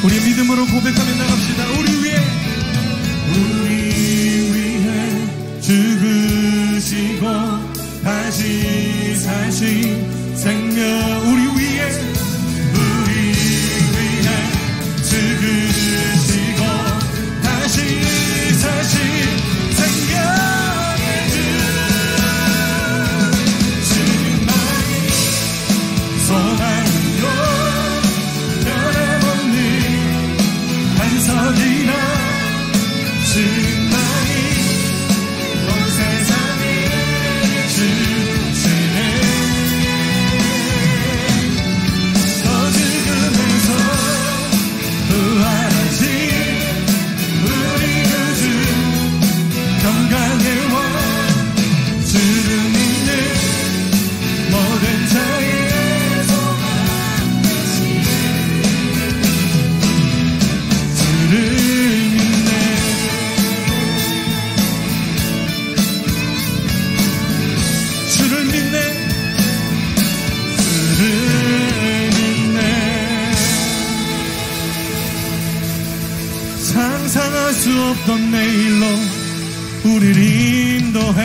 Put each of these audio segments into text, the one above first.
우리 믿음으로 고백하며 나갑시다. 우리 위해 죽으시고 다시 사신 생명, 우리 위해 죽으시고 다시 사신 생명의 주, 주님만이 소망이요 변함없는 반석 터지나 신나이 온 세상을 주시네. 더 죽음에서 부활하신 우리 구주 평강의 왕 주를 믿는 모든 자의 소망 되시네. 주를 믿네. 주를 믿네. 주를 믿네. 상상할 수 없던 내일로 우리를 인도해.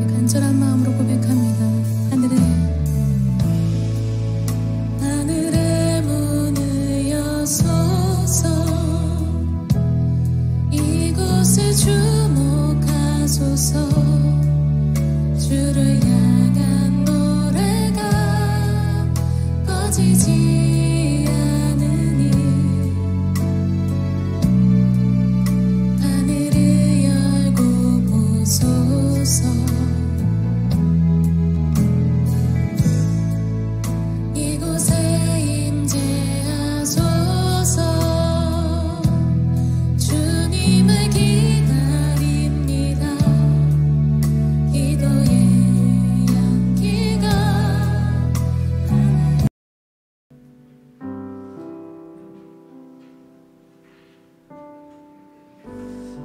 간절한 마음으로 고백합니다. 하늘의 문을 여소서. 이곳에 주목하소서. 주를 향한 노래가 꺼지지 않으니 하늘을 열고 보소서.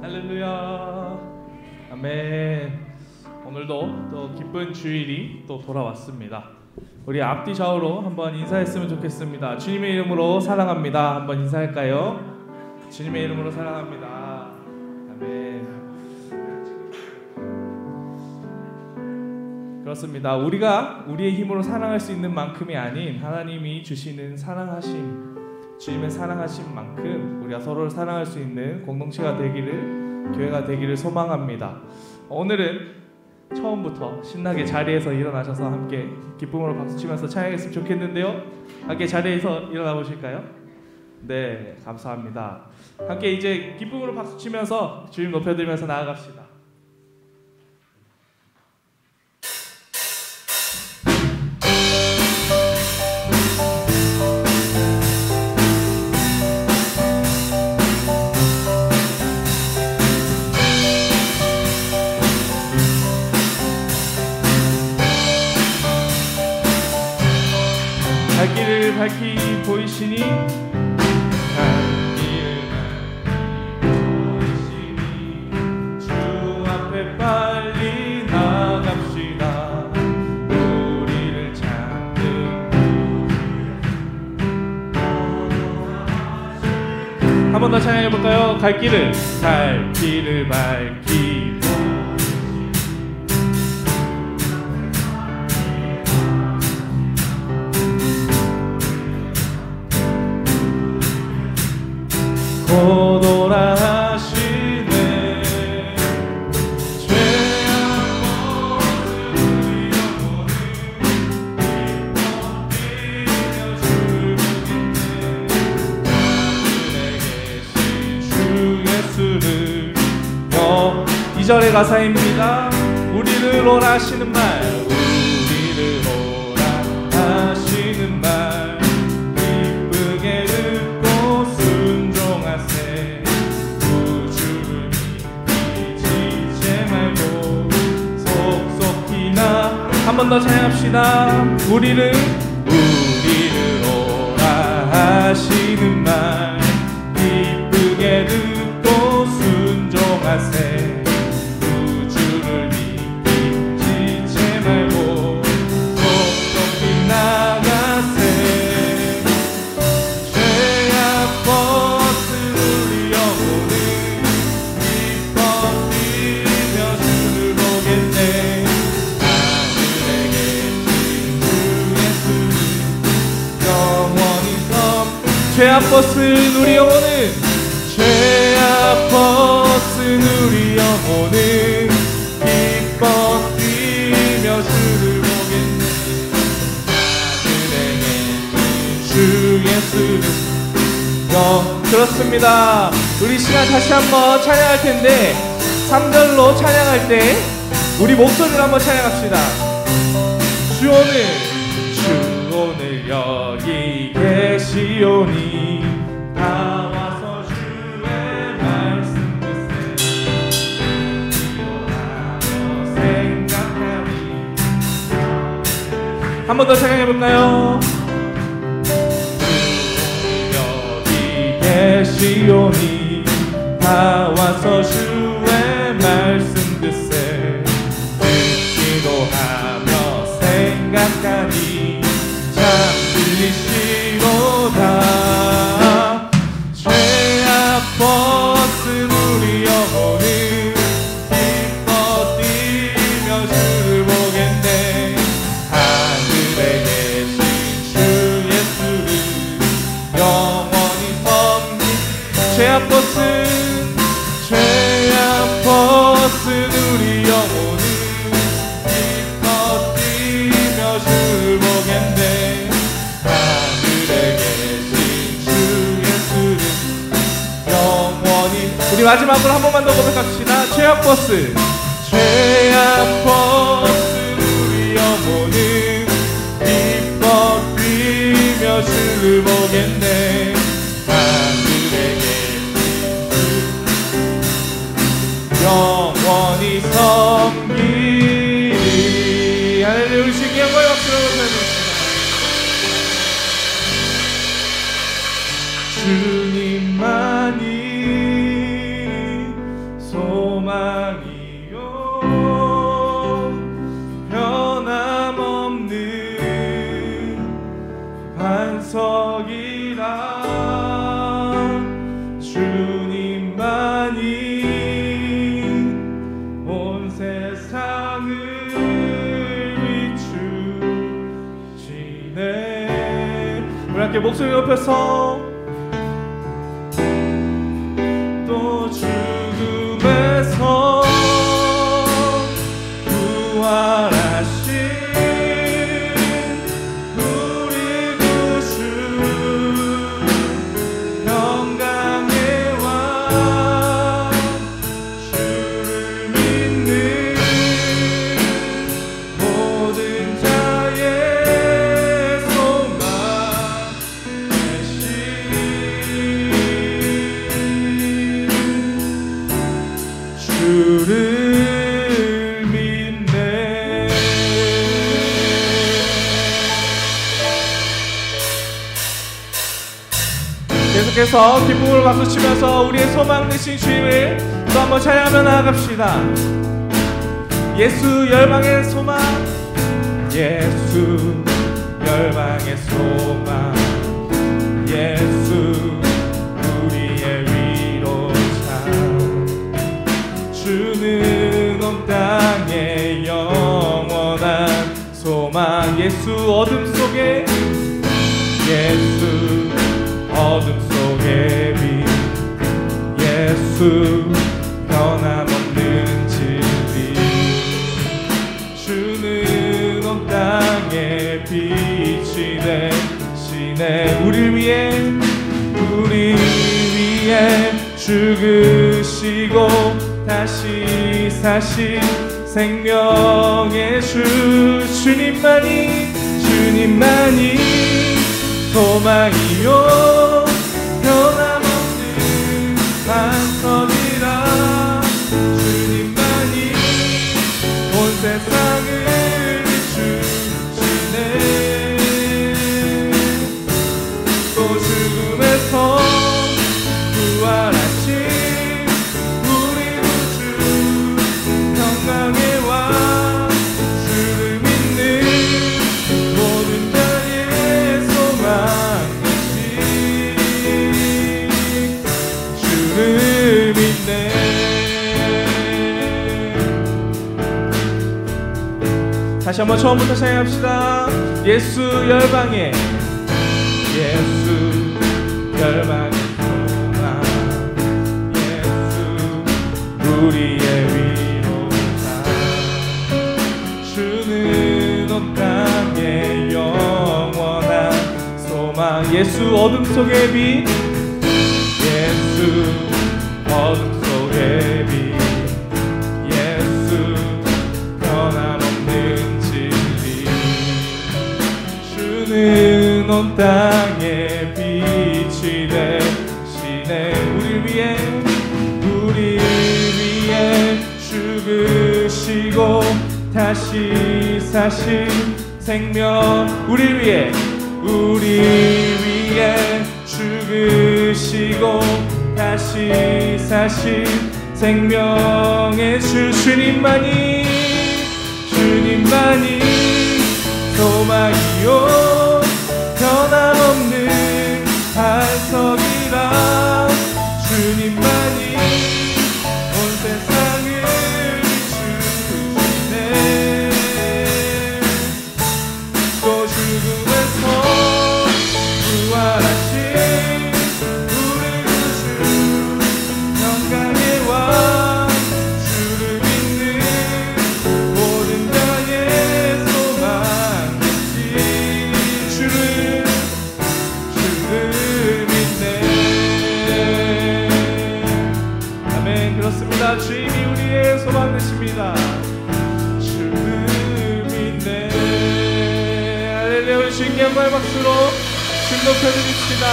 할렐루야. 아멘. 오늘도 또 기쁜 주일이 또 돌아왔습니다. 우리 앞뒤 좌우로 한번 인사했으면 좋겠습니다. 주님의 이름으로 사랑합니다. 한번 인사할까요? 주님의 이름으로 사랑합니다. 아멘. 그렇습니다. 우리가 우리의 힘으로 사랑할 수 있는 만큼이 아닌 하나님이 주시는 사랑하심, 주님의 사랑하신 만큼 우리가 서로를 사랑할 수 있는 공동체가 되기를, 교회가 되기를 소망합니다. 오늘은 처음부터 신나게 자리에서 일어나셔서 함께 기쁨으로 박수치면서 찬양했으면 좋겠는데요. 함께 자리에서 일어나 보실까요? 네, 감사합니다. 함께 이제 기쁨으로 박수치면서 주님 높여드리면서 나아갑시다. 갈 길을 밝히 보이시니, 갈 길을 밝히 보이시니, 한 번 더 찬양해 볼까요? 갈 길을 밝히고 고도라 하시네. 이 절의 가사입니다. 우리를 오라 하시는 말, 우리를 오라 하시는 말, 기쁘게 듣고 순종하세. 구주를 잊지 말고 속속히 나. 한 번 더 찬양합시다. 우리를 오라 하시는 말, 기쁘게 듣고 순종하세. 구주를 잊지 말고 속속히 나가세. 죄악 벗은 영혼은 기뻐 뛰며 주를 보겠네. 하늘에 계신 주 예수를 영원히 죄악 벗은 우리 영혼은, 죄악 벗은 우리 영혼은 기뻐 뛰며 주를 보겠네. 하늘에 계신 주 예수를 그렇습니다. 우리 시간 다시 한번 찬양할 텐데 3절로 찬양할 때 우리 목소리로 한번 찬양합시다. 주 오늘 여기 계시오니 다 와서 주의 말씀 듣세. 기도하며 생각하니. 한 번 더 찬양해볼까요? 주 여기 계시오니 다 와서 주의 말씀 듣세. 기도하며 생각하니 들리시로다. 죄악 벗은 우리 영혼은 기뻐 뛰며 주를 보겠네. 하늘에 계신 주 예수를 영원히 섬기. 죄악 벗은 우리 영혼은 기뻐 뛰며 주를 보겠네. 우리 마지막으로 한 번만 더 고백합시다. 죄악 벗은 우리 영혼은 기뻐 뛰며 주를 보겠네. 하늘에 계신 주 영원히 섬기리. 할렐루야. 우리 주께 영광의 박수로 드립니다. 주님만이 소망이요 변함없는 반석이라. 주님만이 온 세상을 비추시네. 우리 함께 목소리 높여서 죽음에서 부활하신 우리 구주 평강의 왕, 주를 믿는 모든 자의 소망 되신 주를 믿네. 계속해서 기쁨으로 박수치면서 우리의 소망 되신 주님을 또 한번 찬양하며 나아갑시다. 예수 열방의 소망, 예수 열방의 소망, 예수 우리의 위 예수 어둠 속에 예수 어둠 속에 빛 예수 변함없는 진리 주는 온 땅에 빛이 되시네 우리를 위해 죽으시고 다시 사신 생명의 주님만이 소망이요 변함없는 반석이라 주님만이 온 세상을 비추시네 또 죽음에서 부활하신 우리 구주 평강의 왕 주를 믿는 모든 자의 소망이신 주를 믿네 다시 한번 처음부터 시작합시다. 예수 열방에 예수 열방의 소망 예수 우리의 위로자 주는 온 땅에 영원한 소망 예수 어둠 속의 빛 예수 어둠 속의 빛 예수 변함없는 진리 주는 온 땅에 빛이 되시네 우리를 위해 죽으시고 다시 사신 생명 우리를 위해 죽으시고 다시 사신 생명의 주님만이 소망이요 변함없는 반석이라 주님만이 온 세상을 비추시네 또 죽음에서 부활하신 우리 구주 평강의 왕 주를 믿는 모든 자의 소망이신 주를 믿네 아멘 그렇습니다. 주님이 우리의 소망 되십니다. 주를 믿네 할렐루야 우리 주님께 한번 박수로 주님 높여드립시다.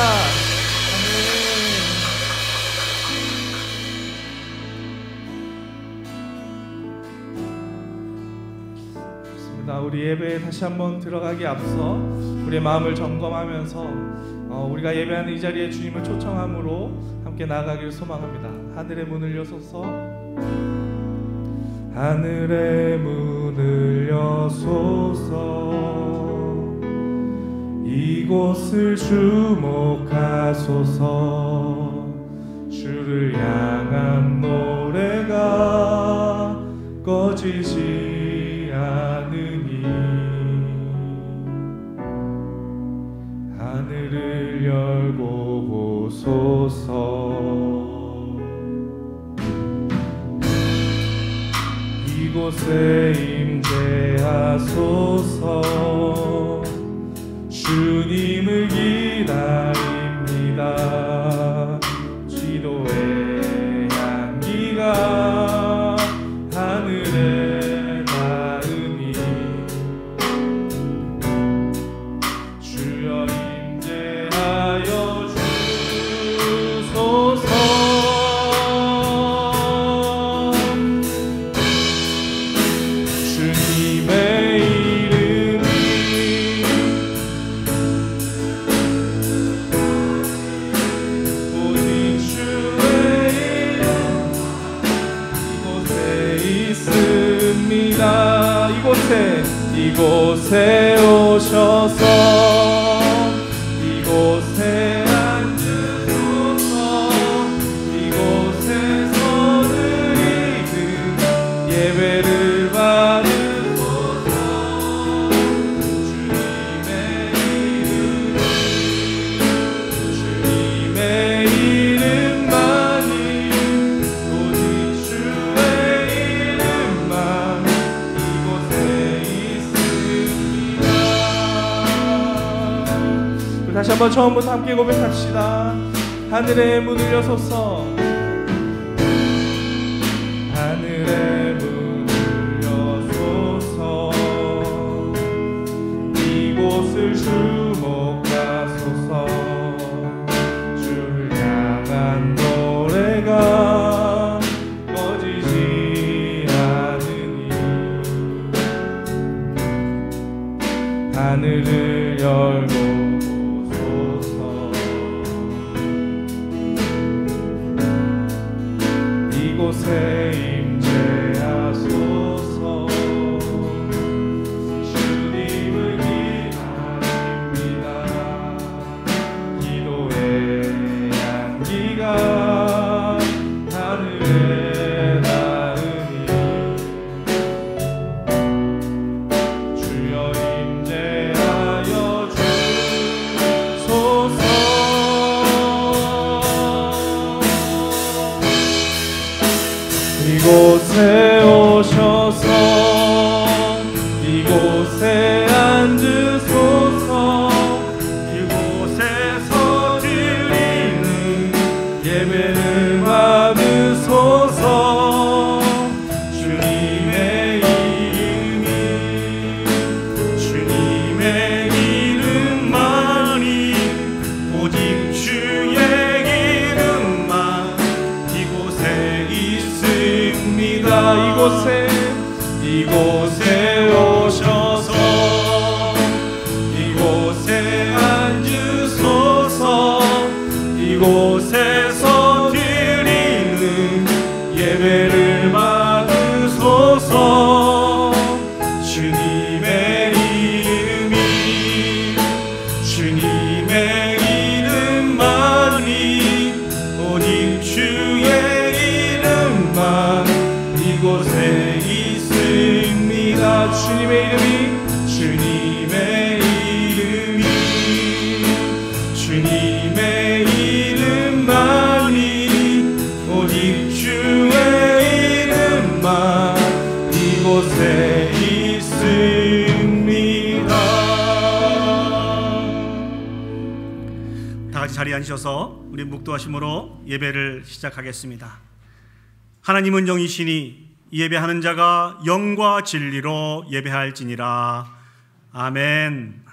우리 예배에 다시 한번 들어가기 앞서 우리의 마음을 점검하면서 우리가 예배하는 이 자리에 주님을 초청함으로 함께 나아가기를 소망합니다. 하늘의 문을 여소서 하늘의 문을 여소서 이곳을 주목하소서 주를 향한 노래가 꺼지지 않으니 하늘을 열고 보소서 이곳에 임재하소서 주님을 기다립니다. 기도의 향기가 하늘에 닿으니 주여 임재하여 주소서 주님의 이름이 오직 주의 이름 있습니다. 이곳에 오셔서 이곳에 앉으소서 이곳에서 드리는 예배를 받으소서 주님 다시 한번 처음부터 함께 고백합시다. 하늘의 문을 여소서, 하늘의 문을 여소서, 이곳을 주목하소서. 주를 향한 노래가 꺼지지 않으니 하늘을 열고 이곳에 임재하소서. 주님을 기다립니다. 기도의 향기가 하늘에 닿으니 주여 임재하여 주소서. 이곳에 오셔서 이곳에 앉으소서. 이곳에서 드리는 예배를 받으소서. 주님의 이름만이 오직 주의 이름만 이곳에 있습니다. 이곳에 오셔서 이곳에 앉으소서. 이곳에서 드리는 예배를 받으소서. 주님의 이름만이 오직 주의 이름만 이곳에 있습니다. 주님의 이름만이 오직 주의 이름만 이곳에 있습니다. 다 같이 자리에 앉으셔서 우리 묵도하심으로 예배를 시작하겠습니다. 하나님은 영이시니 예배하는 자가 영과 진리로 예배할지니라. 아멘.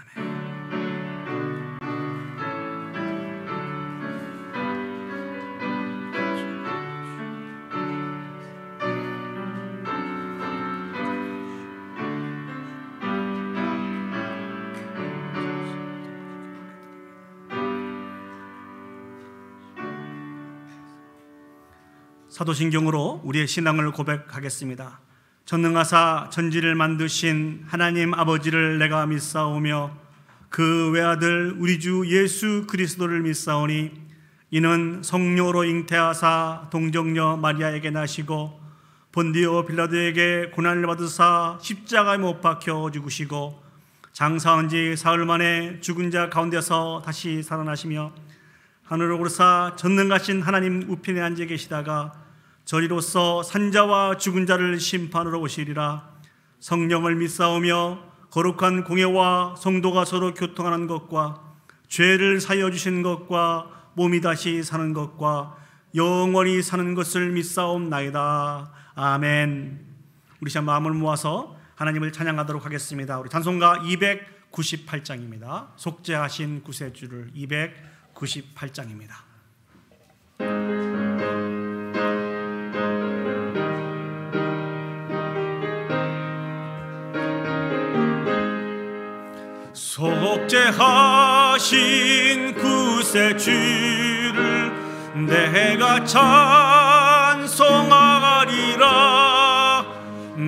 사도신경으로 우리의 신앙을 고백하겠습니다. 전능하사 천지를 만드신 하나님 아버지를 내가 믿사오며 그 외아들 우리 주 예수 그리스도를 믿사오니 이는 성령으로 잉태하사 동정녀 마리아에게 나시고 본디오 빌라도에게 고난을 받으사 십자가에 못 박혀 죽으시고 장사한 지 사흘 만에 죽은 자 가운데서 다시 살아나시며 하늘로 오르사 전능하신 하나님 우편에 앉아 계시다가 저리로서 산자와 죽은 자를 심판하러 오시리라. 성령을 믿사오며 거룩한 공예와 성도가 서로 교통하는 것과 죄를 사하여 주신 것과 몸이 다시 사는 것과 영원히 사는 것을 믿사옵나이다. 아멘. 우리 시간 마음을 모아서 하나님을 찬양하도록 하겠습니다. 우리 찬송가 298장입니다. 속죄하신 구세주를 298장입니다. 속죄하신 구세주를 내가 찬송하리라.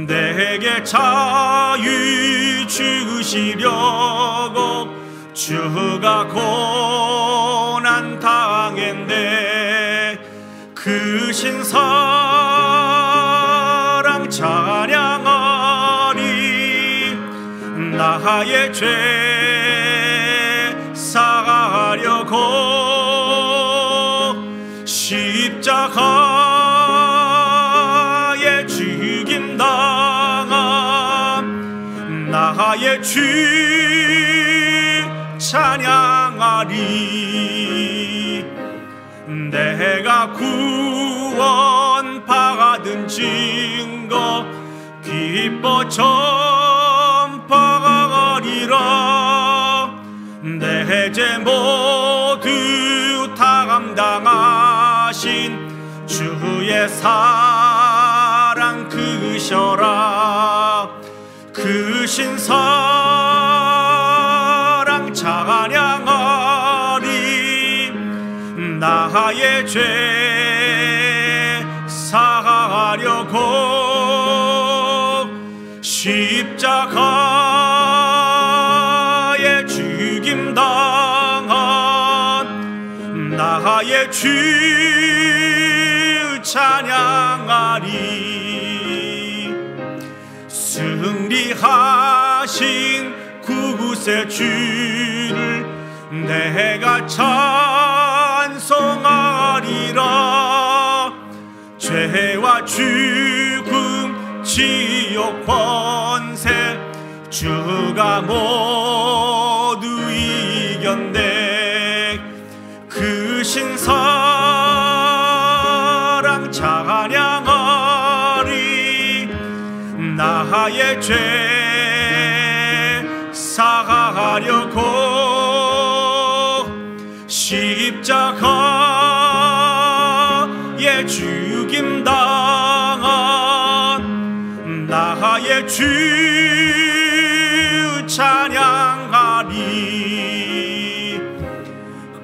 내게 자유 주시려고 주가 고난 당했네. 그 신사랑 찬양하리. 나의 죄 사하려고 십자가에 죽임당한 나의 주 찬양하리. 찬양하리. 내가 구원 받은 증거 기뻐 전파하리라. 내 죄 모두 다 감당하신 주의 사랑 크셔라. 크신 사랑 찬양하리. 나의 죄 사하려고 십자가에 죽임당한 나의 주 찬양하리. 승리하신 구세 주를 내가 찬송하리라. 죄와 죽음 지옥 권세 주가 모두 이겼네. 크신 사랑 찬양하리. 나의 죄 사하려고 십자가에 죽임당한 나의 주 찬양하리.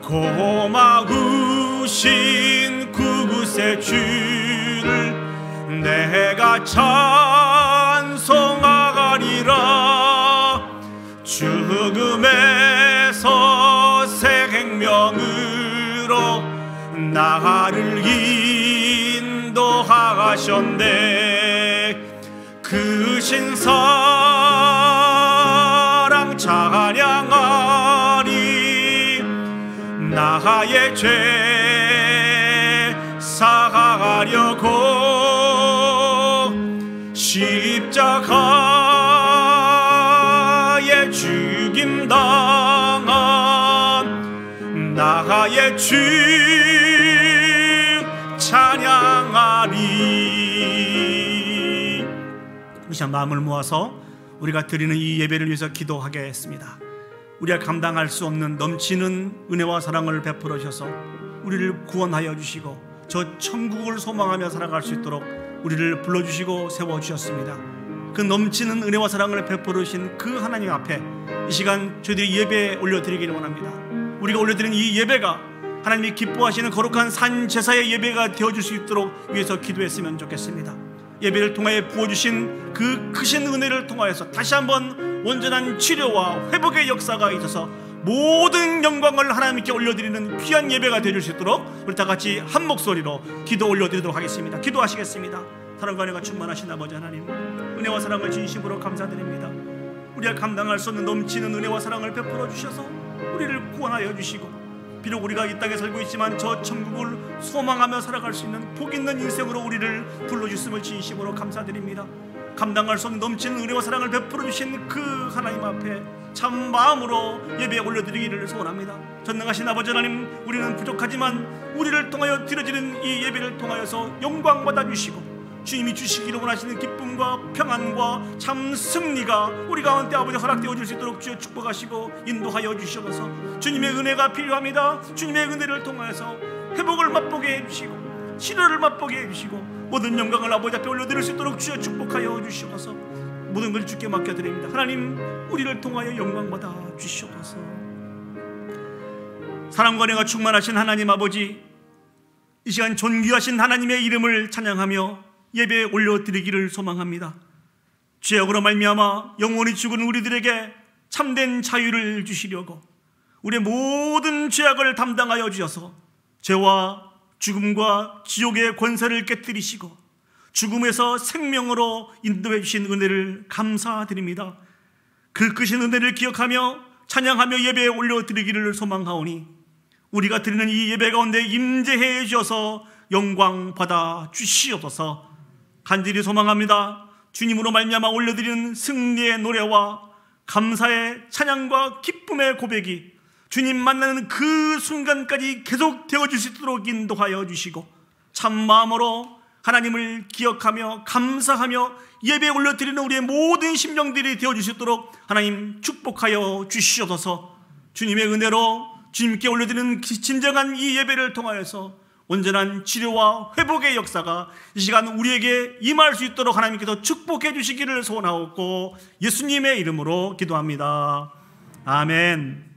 고마우신 구세 주를 내가 찬송하리라. 죽음에서 새 생명으로 나를 인도하셨네. 크신 사랑 찬양하리. 나의 죄 사하려고 십자가에 죽임당한 나의 주 찬양하리. 이 시간 마음을 모아서 우리가 드리는 이 예배를 위해서 기도하겠습니다. 우리가 감당할 수 없는 넘치는 은혜와 사랑을 베풀어 주셔서 우리를 구원하여 주시고 저 천국을 소망하며 살아갈 수 있도록 우리를 불러주시고 세워주셨습니다. 그 넘치는 은혜와 사랑을 베풀어 주신 그 하나님 앞에 이 시간 저희들이 예배 올려드리기를 원합니다. 우리가 올려드리는 이 예배가 하나님이 기뻐하시는 거룩한 산 제사의 예배가 되어줄 수 있도록 위해서 기도했으면 좋겠습니다. 예배를 통하여 부어주신 그 크신 은혜를 통하여서 다시 한번 온전한 치료와 회복의 역사가 있어서 모든 영광을 하나님께 올려드리는 귀한 예배가 되어줄 수 있도록 우리 다 같이 한 목소리로 기도 올려드리도록 하겠습니다. 기도하시겠습니다. 사랑과 은혜가 충만하신 아버지 하나님, 은혜와 사랑을 진심으로 감사드립니다. 우리가 감당할 수 없는 넘치는 은혜와 사랑을 베풀어 주셔서 우리를 구원하여 주시고, 비록 우리가 이 땅에 살고 있지만 저 천국을 소망하며 살아갈 수 있는 복 있는 인생으로 우리를 불러주심을 진심으로 감사드립니다. 감당할 수 없는 넘치는 은혜와 사랑을 베풀어 주신 그 하나님 앞에 참 마음으로 예배에 올려드리기를 소원합니다. 전능하신 아버지 하나님, 우리는 부족하지만 우리를 통하여 드려지는 이 예배를 통하여서 영광 받아주시고 주님이 주시기를 원하시는 기쁨과 평안과 참 승리가 우리 가운데 아버지 허락되어 줄 수 있도록 주여 축복하시고 인도하여 주셔서 주님의 은혜가 필요합니다. 주님의 은혜를 통하여서 회복을 맛보게 해주시고 치료를 맛보게 해주시고 모든 영광을 아버지 앞에 올려드릴 수 있도록 주여 축복하여 주시옵소서. 모든 걸 주께 맡겨드립니다. 하나님, 우리를 통하여 영광 받아 주시옵소서. 사랑과 은혜가 충만하신 하나님 아버지, 이 시간 존귀하신 하나님의 이름을 찬양하며 예배에 올려드리기를 소망합니다. 죄악으로 말미암아 영원히 죽은 우리들에게 참된 자유를 주시려고 우리의 모든 죄악을 담당하여 주셔서 죄와 죽음과 지옥의 권세를 깨뜨리시고 죽음에서 생명으로 인도해 주신 은혜를 감사드립니다. 그 크신 은혜를 기억하며 찬양하며 예배에 올려드리기를 소망하오니 우리가 드리는 이 예배 가운데 임재해 주셔서 영광 받아 주시옵소서. 간절히 소망합니다. 주님으로 말미암아 올려드리는 승리의 노래와 감사의 찬양과 기쁨의 고백이 주님 만나는 그 순간까지 계속 되어줄 수 있도록 인도하여 주시고 참 마음으로 하나님을 기억하며 감사하며 예배에 올려드리는 우리의 모든 심령들이 되어줄 수 있도록 하나님 축복하여 주시옵소서. 주님의 은혜로 주님께 올려드리는 진정한 이 예배를 통하여서 온전한 치료와 회복의 역사가 이 시간 우리에게 임할 수 있도록 하나님께서 축복해 주시기를 소원하옵고 예수님의 이름으로 기도합니다. 아멘.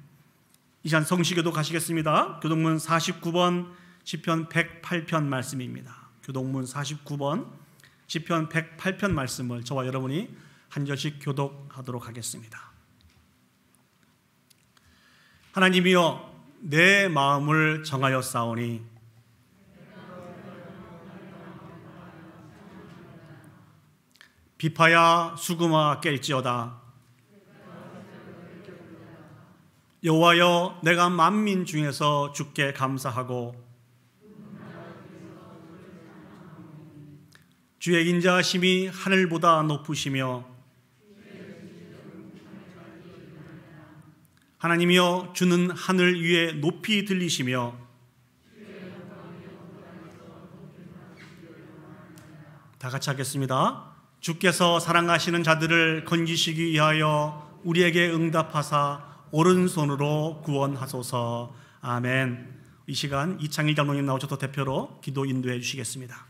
이 시간 성시교도 가시겠습니다. 교독문 49번 시편 108편 말씀입니다. 교독문 49번 시편 108편 말씀을 저와 여러분이 한 절씩 교독하도록 하겠습니다. 하나님이여 내 마음을 정하여 싸우니 비파야 수금아 깰지어다. 여호와여 내가 만민 중에서 주께 감사하고 주의 인자하심이 하늘보다 높으시며 하나님이여 주는 하늘 위에 높이 들리시며 다 같이 하겠습니다. 주께서 사랑하시는 자들을 건지시기 위하여 우리에게 응답하사 오른손으로 구원하소서. 아멘. 이 시간 이창일 장로님 나오셔서 대표로 기도 인도해 주시겠습니다.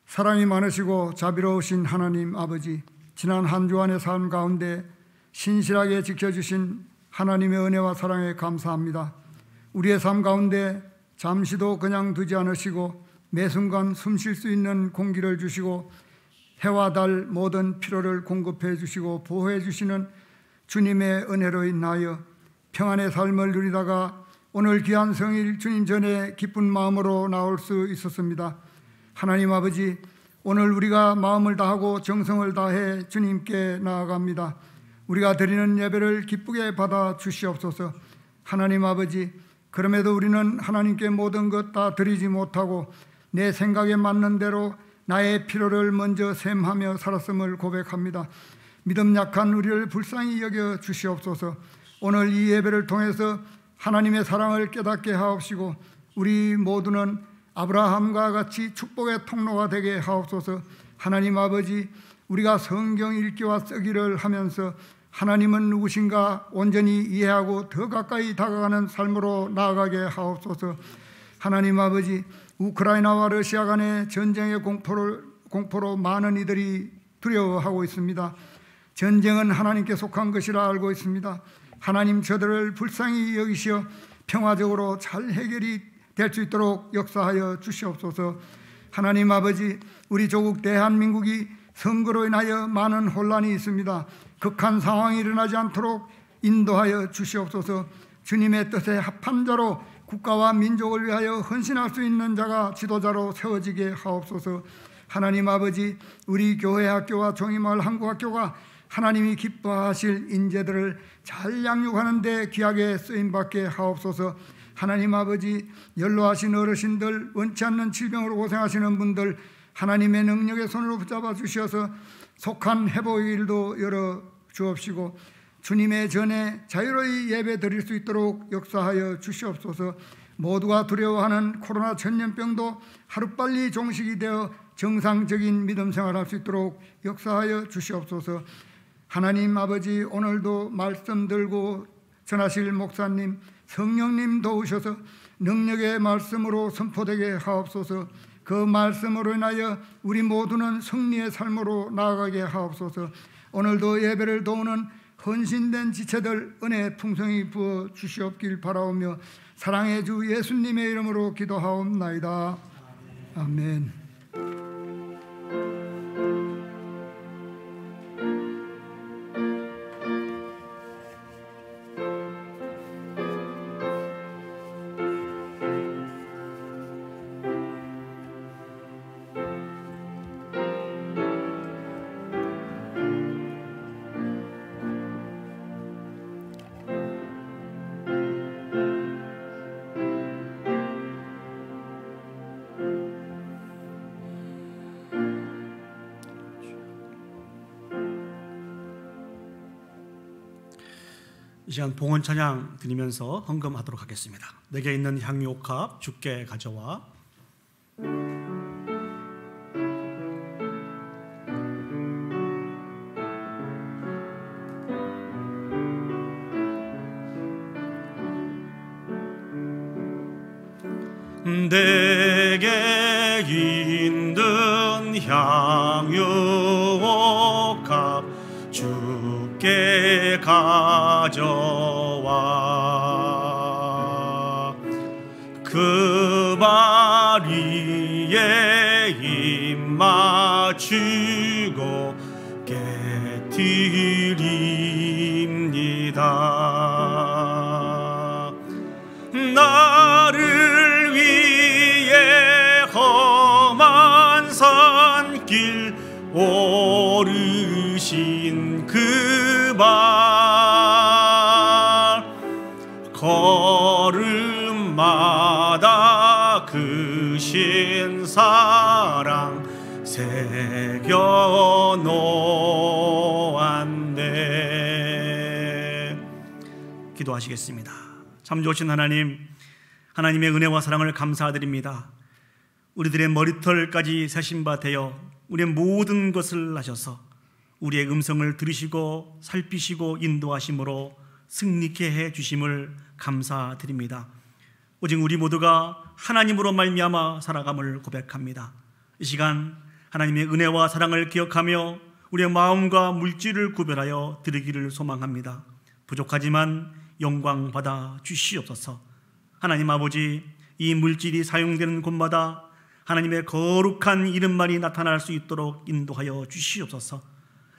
사랑이 많으시고 자비로우신 하나님 아버지, 지난 한 주간의 삶 가운데 신실하게 지켜주신 하나님의 은혜와 사랑에 감사합니다. 우리의 삶 가운데 잠시도 그냥 두지 않으시고 매 순간 숨 쉴 수 있는 공기를 주시고 해와 달 모든 필요를 공급해 주시고 보호해 주시는 주님의 은혜로 인하여 평안의 삶을 누리다가 오늘 귀한 성일 주님 전에 기쁜 마음으로 나올 수 있었습니다. 하나님 아버지, 오늘 우리가 마음을 다하고 정성을 다해 주님께 나아갑니다. 우리가 드리는 예배를 기쁘게 받아 주시옵소서. 하나님 아버지, 그럼에도 우리는 하나님께 모든 것 다 드리지 못하고 내 생각에 맞는 대로 나의 필요를 먼저 셈하며 살았음을 고백합니다. 믿음 약한 우리를 불쌍히 여겨 주시옵소서. 오늘 이 예배를 통해서 하나님의 사랑을 깨닫게 하옵시고 우리 모두는 아브라함과 같이 축복의 통로가 되게 하옵소서. 하나님 아버지, 우리가 성경 읽기와 쓰기를 하면서 하나님은 누구신가 온전히 이해하고 더 가까이 다가가는 삶으로 나아가게 하옵소서. 하나님 아버지, 우크라이나와 러시아 간의 전쟁의 공포로 많은 이들이 두려워하고 있습니다. 전쟁은 하나님께 속한 것이라 알고 있습니다. 하나님 저들을 불쌍히 여기시어 평화적으로 잘 해결이 될 수 있도록 역사하여 주시옵소서. 하나님 아버지, 우리 조국 대한민국이 선거로 인하여 많은 혼란이 있습니다. 극한 상황이 일어나지 않도록 인도하여 주시옵소서. 주님의 뜻에 합한 자로 국가와 민족을 위하여 헌신할 수 있는 자가 지도자로 세워지게 하옵소서. 하나님 아버지, 우리 교회 학교와 종이마을 한국학교가 하나님이 기뻐하실 인재들을 잘 양육하는 데 귀하게 쓰임받게 하옵소서. 하나님 아버지, 연로하신 어르신들, 원치 않는 질병으로 고생하시는 분들 하나님의 능력의 손으로 붙잡아 주셔서 속한 회복의 일도 열어 주옵시고 주님의 전에 자유로이 예배 드릴 수 있도록 역사하여 주시옵소서. 모두가 두려워하는 코로나 전염병도 하루빨리 종식이 되어 정상적인 믿음 생활할 수 있도록 역사하여 주시옵소서. 하나님 아버지, 오늘도 말씀 들고 전하실 목사님, 성령님 도우셔서 능력의 말씀으로 선포되게 하옵소서. 그 말씀으로 인하여 우리 모두는 승리의 삶으로 나아가게 하옵소서. 오늘도 예배를 도우는 헌신된 지체들 은혜 풍성히 부어 주시옵길 바라오며 사랑의 주 예수님의 이름으로 기도하옵나이다. 아멘. 시간 봉헌 찬양 드리면서 헌금하도록 하겠습니다. 내게 있는 향유옥합 주께 가져와. 내게 있는 향유옥합 주께 가져와. 그 발 위에 입 맞추고 깨뜨립니다. 나를 위해 험한 산길 오르신 그 발, 걸음마다 그 신사랑 새겨 놓았네. 기도하시겠습니다. 참 좋으신 하나님, 하나님의 은혜와 사랑을 감사드립니다. 우리들의 머리털까지 세신 바 되어 우리의 모든 것을 하셔서 우리의 음성을 들으시고 살피시고 인도하심으로 승리케 해 주심을 감사드립니다. 오직 우리 모두가 하나님으로 말미암아 살아감을 고백합니다. 이 시간 하나님의 은혜와 사랑을 기억하며 우리의 마음과 물질을 구별하여 드리기를 소망합니다. 부족하지만 영광 받아 주시옵소서. 하나님 아버지, 이 물질이 사용되는 곳마다 하나님의 거룩한 이름만이 나타날 수 있도록 인도하여 주시옵소서.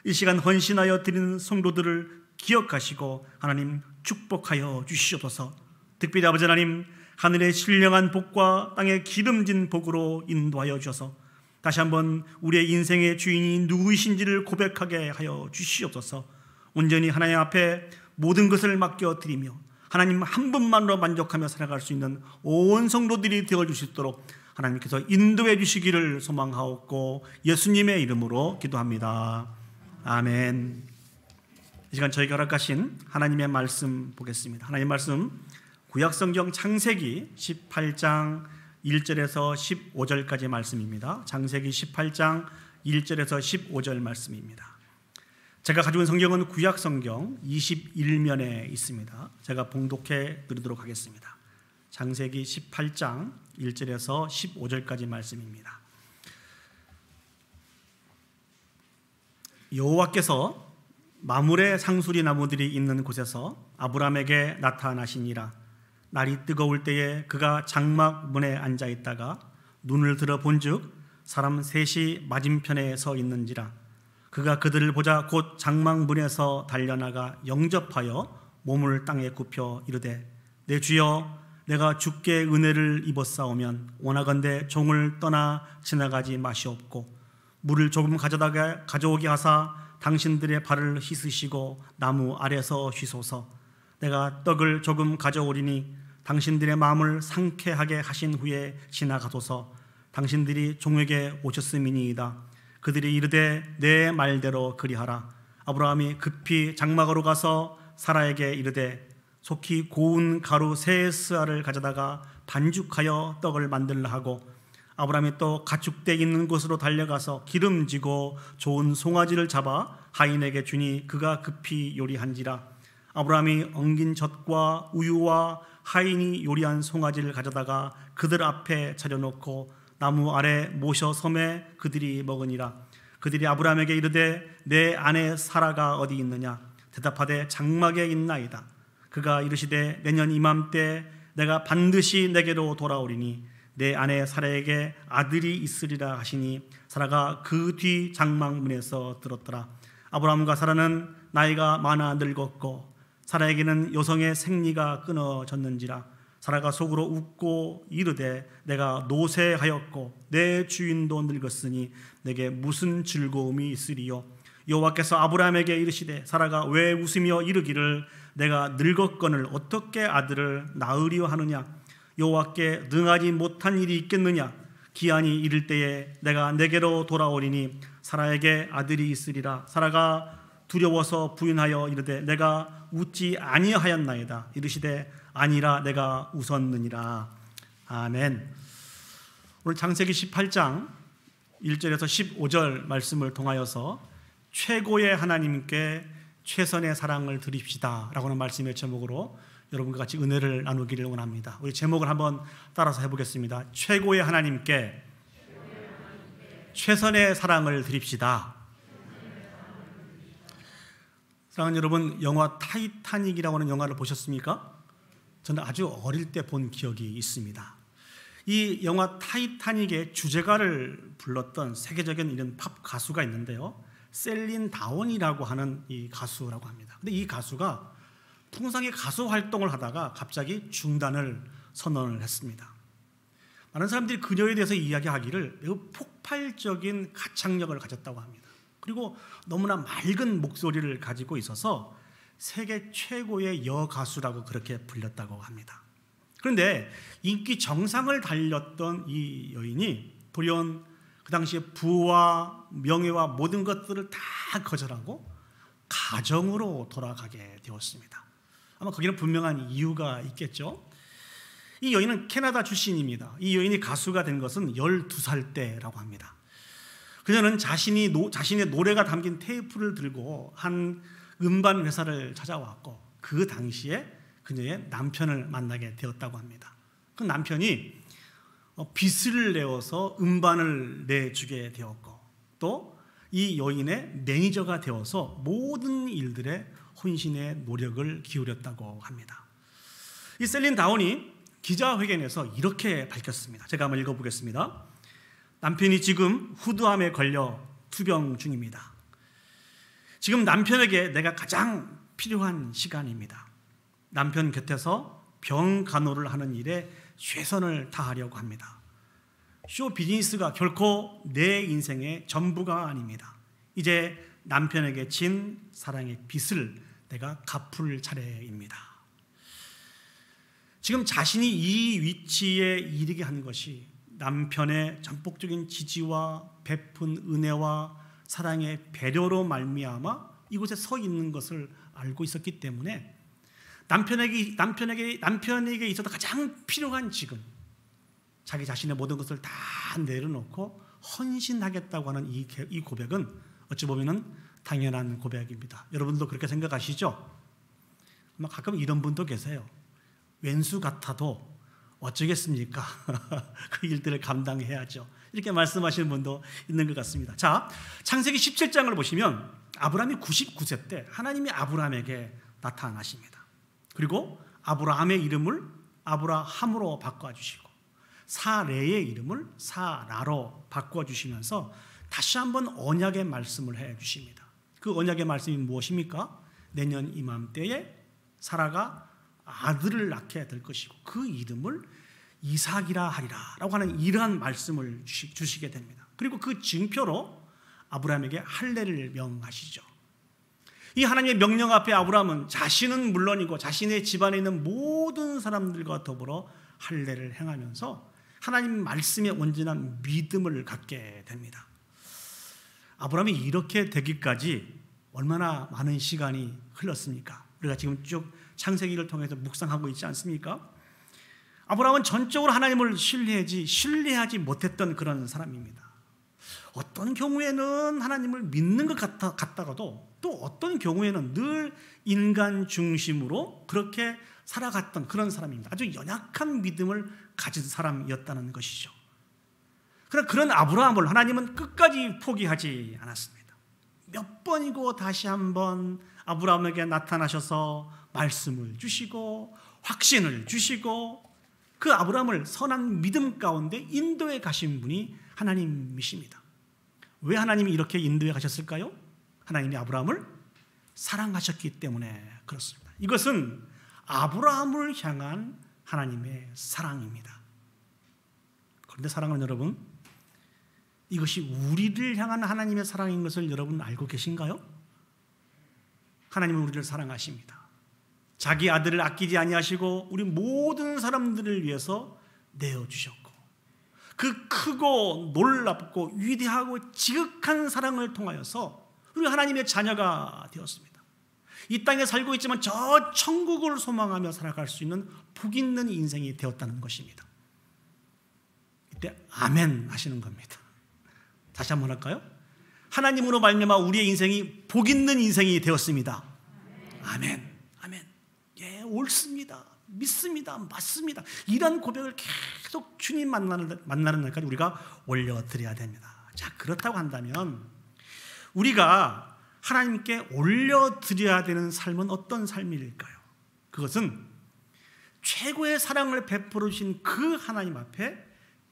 이 시간 헌신하여 드리는 성도들을 기억하시고 하나님 축복하여 주시옵소서. 특별히 아버지 하나님, 하늘의 신령한 복과 땅의 기름진 복으로 인도하여 주셔서 다시 한번 우리의 인생의 주인이 누구이신지를 고백하게 하여 주시옵소서. 온전히 하나님 앞에 모든 것을 맡겨드리며 하나님 한 분만으로 만족하며 살아갈 수 있는 온 성도들이 되어줄 수 있도록 하나님께서 인도해 주시기를 소망하옵고 예수님의 이름으로 기도합니다. 아멘. 이 시간 저희가 허락하신 하나님의 말씀 보겠습니다. 하나님의 말씀 구약성경 창세기 18장 1절에서 15절까지 말씀입니다. 창세기 18장 1절에서 15절 말씀입니다. 제가 가지고 있는 성경은 구약성경 21면에 있습니다. 제가 봉독해 드리도록 하겠습니다. 창세기 18장 1절에서 15절까지 말씀입니다. 여호와께서 마물의 상수리 나무들이 있는 곳에서 아브람에게 나타나시니라. 날이 뜨거울 때에 그가 장막 문에 앉아 있다가 눈을 들어 본즉 사람 셋이 맞은편에 서 있는지라. 그가 그들을 보자 곧 장막 문에서 달려나가 영접하여 몸을 땅에 굽혀 이르되, 내 주여, 내가 주께 은혜를 입었사오면 원하건대 종을 떠나 지나가지 마시옵고 물을 조금 가져오게 하사 당신들의 발을 씻으시고 나무 아래서 쉬소서. 내가 떡을 조금 가져오리니 당신들의 마음을 상쾌하게 하신 후에 지나가소서. 당신들이 종에게 오셨음이니이다. 그들이 이르되 내 말대로 그리하라. 아브라함이 급히 장막으로 가서 사라에게 이르되 속히 고운 가루 세 스아를 가져다가 반죽하여 떡을 만들라 하고, 아브라함이 또 가축대 있는 곳으로 달려가서 기름지고 좋은 송아지를 잡아 하인에게 주니 그가 급히 요리한지라. 아브라함이 엉긴 젖과 우유와 하인이 요리한 송아지를 가져다가 그들 앞에 차려놓고 나무 아래 모셔 섬에 그들이 먹으니라. 그들이 아브라함에게 이르되 내 아내 사라가 어디 있느냐? 대답하되 장막에 있나이다. 그가 이르시되 내년 이맘때 내가 반드시 내게로 돌아오리니 내 아내 사라에게 아들이 있으리라 하시니 사라가 그 뒤 장막 문에서 들었더라. 아브라함과 사라는 나이가 많아 늙었고 사라에게는 여성의 생리가 끊어졌는지라. 사라가 속으로 웃고 이르되 내가 노쇠하였고 내 주인도 늙었으니 내게 무슨 즐거움이 있으리요? 여호와께서 아브라함에게 이르시되 사라가 왜 웃으며 이르기를 내가 늙었거늘 어떻게 아들을 낳으려 하느냐? 여호와께 능하지 못한 일이 있겠느냐? 기한이 이를 때에 내가 내게로 돌아오리니 사라에게 아들이 있으리라. 사라가 두려워서 부인하여 이르되 내가 웃지 아니하였나이다. 이르시되 아니라 내가 웃었느니라. 아멘. 오늘 창세기 18장 1절에서 15절 말씀을 통하여서 최고의 하나님께 최선의 사랑을 드립시다 라고 하는 말씀의 제목으로 여러분과 같이 은혜를 나누기를 원합니다. 우리 제목을 한번 따라서 해보겠습니다. 최고의 하나님께 최선의 사랑을 드립시다. 사랑하는 여러분, 영화 타이타닉이라고 하는 영화를 보셨습니까? 저는 아주 어릴 때 본 기억이 있습니다. 이 영화 타이타닉의 주제가를 불렀던 세계적인 이런 팝 가수가 있는데요, 셀린 다온이라고 하는 이 가수라고 합니다. 근데 이 가수가 풍성하게 가수 활동을 하다가 갑자기 중단을 선언을 했습니다. 많은 사람들이 그녀에 대해서 이야기하기를 매우 폭발적인 가창력을 가졌다고 합니다. 그리고 너무나 맑은 목소리를 가지고 있어서 세계 최고의 여가수라고 그렇게 불렸다고 합니다. 그런데 인기 정상을 달렸던 이 여인이 돌연 그 당시에 부와 명예와 모든 것들을 다 거절하고 가정으로 돌아가게 되었습니다. 아마 거기는 분명한 이유가 있겠죠. 이 여인은 캐나다 출신입니다. 이 여인이 가수가 된 것은 12살 때라고 합니다. 그녀는 자신의 노래가 담긴 테이프를 들고 한 음반 회사를 찾아왔고 그 당시에 그녀의 남편을 만나게 되었다고 합니다. 그 남편이 빚을 내어서 음반을 내주게 되었고 또 이 여인의 매니저가 되어서 모든 일들에 혼신의 노력을 기울였다고 합니다. 이 셀린 다온이 기자회견에서 이렇게 밝혔습니다. 제가 한번 읽어보겠습니다. 남편이 지금 후두암에 걸려 투병 중입니다. 지금 남편에게 내가 가장 필요한 시간입니다. 남편 곁에서 병 간호를 하는 일에 최선을 다하려고 합니다. 쇼 비즈니스가 결코 내 인생의 전부가 아닙니다. 이제 남편에게 진 사랑의 빚을 내가 갚을 차례입니다. 지금 자신이 이 위치에 이르게 한 것이 남편의 전폭적인 지지와 베푼 은혜와 사랑의 배려로 말미암아 이곳에 서 있는 것을 알고 있었기 때문에 남편에게 있어서 가장 필요한 지금 자기 자신의 모든 것을 다 내려놓고 헌신하겠다고 하는 이 고백은 어찌 보면 당연한 고백입니다. 여러분도 그렇게 생각하시죠? 아마 가끔 이런 분도 계세요. 왼수 같아도 어쩌겠습니까? 그 일들을 감당해야죠. 이렇게 말씀하시는 분도 있는 것 같습니다. 자, 창세기 17장을 보시면 아브라함이 99세 때 하나님이 아브라함에게 나타나십니다. 그리고 아브라함의 이름을 아브라함으로 바꿔주시고 사레의 이름을 사라로 바꿔주시면서 다시 한번 언약의 말씀을 해주십니다. 그 언약의 말씀이 무엇입니까? 내년 이맘때에 사라가 아들을 낳게 될 것이고 그 이름을 이삭이라 하리라 라고 하는 이러한 말씀을 주시게 됩니다. 그리고 그 증표로 아브라함에게 할례를 명하시죠. 이 하나님의 명령 앞에 아브라함은 자신은 물론이고 자신의 집안에 있는 모든 사람들과 더불어 할례를 행하면서 하나님 말씀에 온전한 믿음을 갖게 됩니다. 아브라함이 이렇게 되기까지 얼마나 많은 시간이 흘렀습니까? 우리가 지금 쭉 창세기를 통해서 묵상하고 있지 않습니까? 아브라함은 전적으로 하나님을 신뢰하지 못했던 그런 사람입니다. 어떤 경우에는 하나님을 믿는 것 같다가도 또 어떤 경우에는 늘 인간 중심으로 그렇게 살아갔던 그런 사람입니다. 아주 연약한 믿음을 가진 사람이었다는 것이죠. 그러나 그런 아브라함을 하나님은 끝까지 포기하지 않았습니다. 몇 번이고 다시 한번 아브라함에게 나타나셔서 말씀을 주시고 확신을 주시고 그 아브라함을 선한 믿음 가운데 인도해 가신 분이 하나님이십니다. 왜 하나님이 이렇게 인도해 가셨을까요? 하나님이 아브라함을 사랑하셨기 때문에 그렇습니다. 이것은 아브라함을 향한 하나님의 사랑입니다. 그런데 사랑하는 여러분, 이것이 우리를 향한 하나님의 사랑인 것을 여러분 알고 계신가요? 하나님은 우리를 사랑하십니다. 자기 아들을 아끼지 아니하시고 우리 모든 사람들을 위해서 내어주셨고 그 크고 놀랍고 위대하고 지극한 사랑을 통하여서 우리가 하나님의 자녀가 되었습니다. 이 땅에 살고 있지만 저 천국을 소망하며 살아갈 수 있는 복 있는 인생이 되었다는 것입니다. 이때 아멘 하시는 겁니다. 다시 한번 할까요? 하나님으로 말미암아 우리의 인생이 복 있는 인생이 되었습니다. 아멘. 아멘. 예, 옳습니다. 믿습니다. 맞습니다. 이런 고백을 계속 주님 만나는 날까지 우리가 올려드려야 됩니다. 자, 그렇다고 한다면 우리가 하나님께 올려드려야 되는 삶은 어떤 삶일까요? 그것은 최고의 사랑을 베풀어 주신 그 하나님 앞에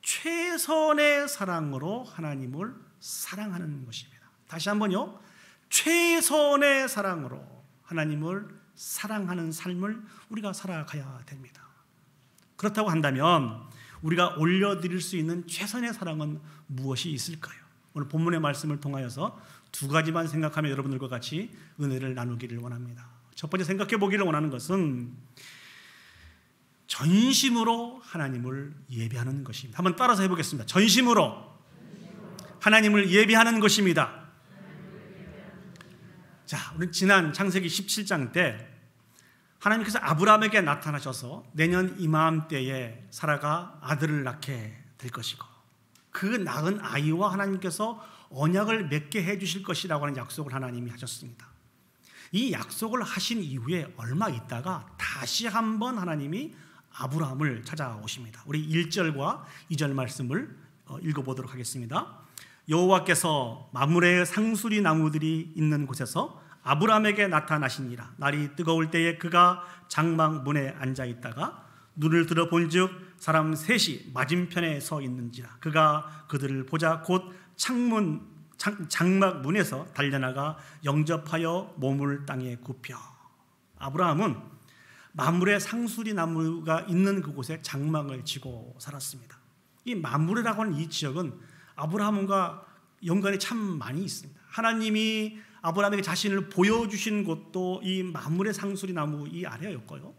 최선의 사랑으로 하나님을 사랑하는 것입니다. 다시 한번요. 최선의 사랑으로 하나님을 사랑하는 삶을 우리가 살아가야 됩니다. 그렇다고 한다면 우리가 올려드릴 수 있는 최선의 사랑은 무엇이 있을까요? 오늘 본문의 말씀을 통하여서 두 가지만 생각하며 여러분들과 같이 은혜를 나누기를 원합니다. 첫 번째 생각해 보기를 원하는 것은 전심으로 하나님을 예배하는 것입니다. 한번 따라서 해보겠습니다. 전심으로 하나님을 예배하는 것입니다. 자, 우리 지난 창세기 17장 때 하나님께서 아브라함에게 나타나셔서 내년 이맘때에 사라가 아들을 낳게 될 것이고 그 낳은 아이와 하나님께서 언약을 맺게 해주실 것이라고 하는 약속을 하나님이 하셨습니다. 이 약속을 하신 이후에 얼마 있다가 다시 한번 하나님이 아브라함을 찾아오십니다. 우리 1절과 2절 말씀을 읽어보도록 하겠습니다. 여호와께서 마므레의 상수리 나무들이 있는 곳에서 아브라함에게 나타나시니라. 날이 뜨거울 때에 그가 장막 문에 앉아 있다가 눈을 들어 본즉 사람 셋이 맞은편에 서 있는지라. 그가 그들을 보자 곧 장막 문에서 달려나가 영접하여 몸을 땅에 굽혀. 아브라함은 마므레 상수리 나무가 있는 그곳에 장막을 지고 살았습니다. 이 마므레라고 하는 이 지역은 아브라함과 연관이 참 많이 있습니다. 하나님이 아브라함에게 자신을 보여주신 곳도 이 마므레 상수리 나무 이 아래였고요.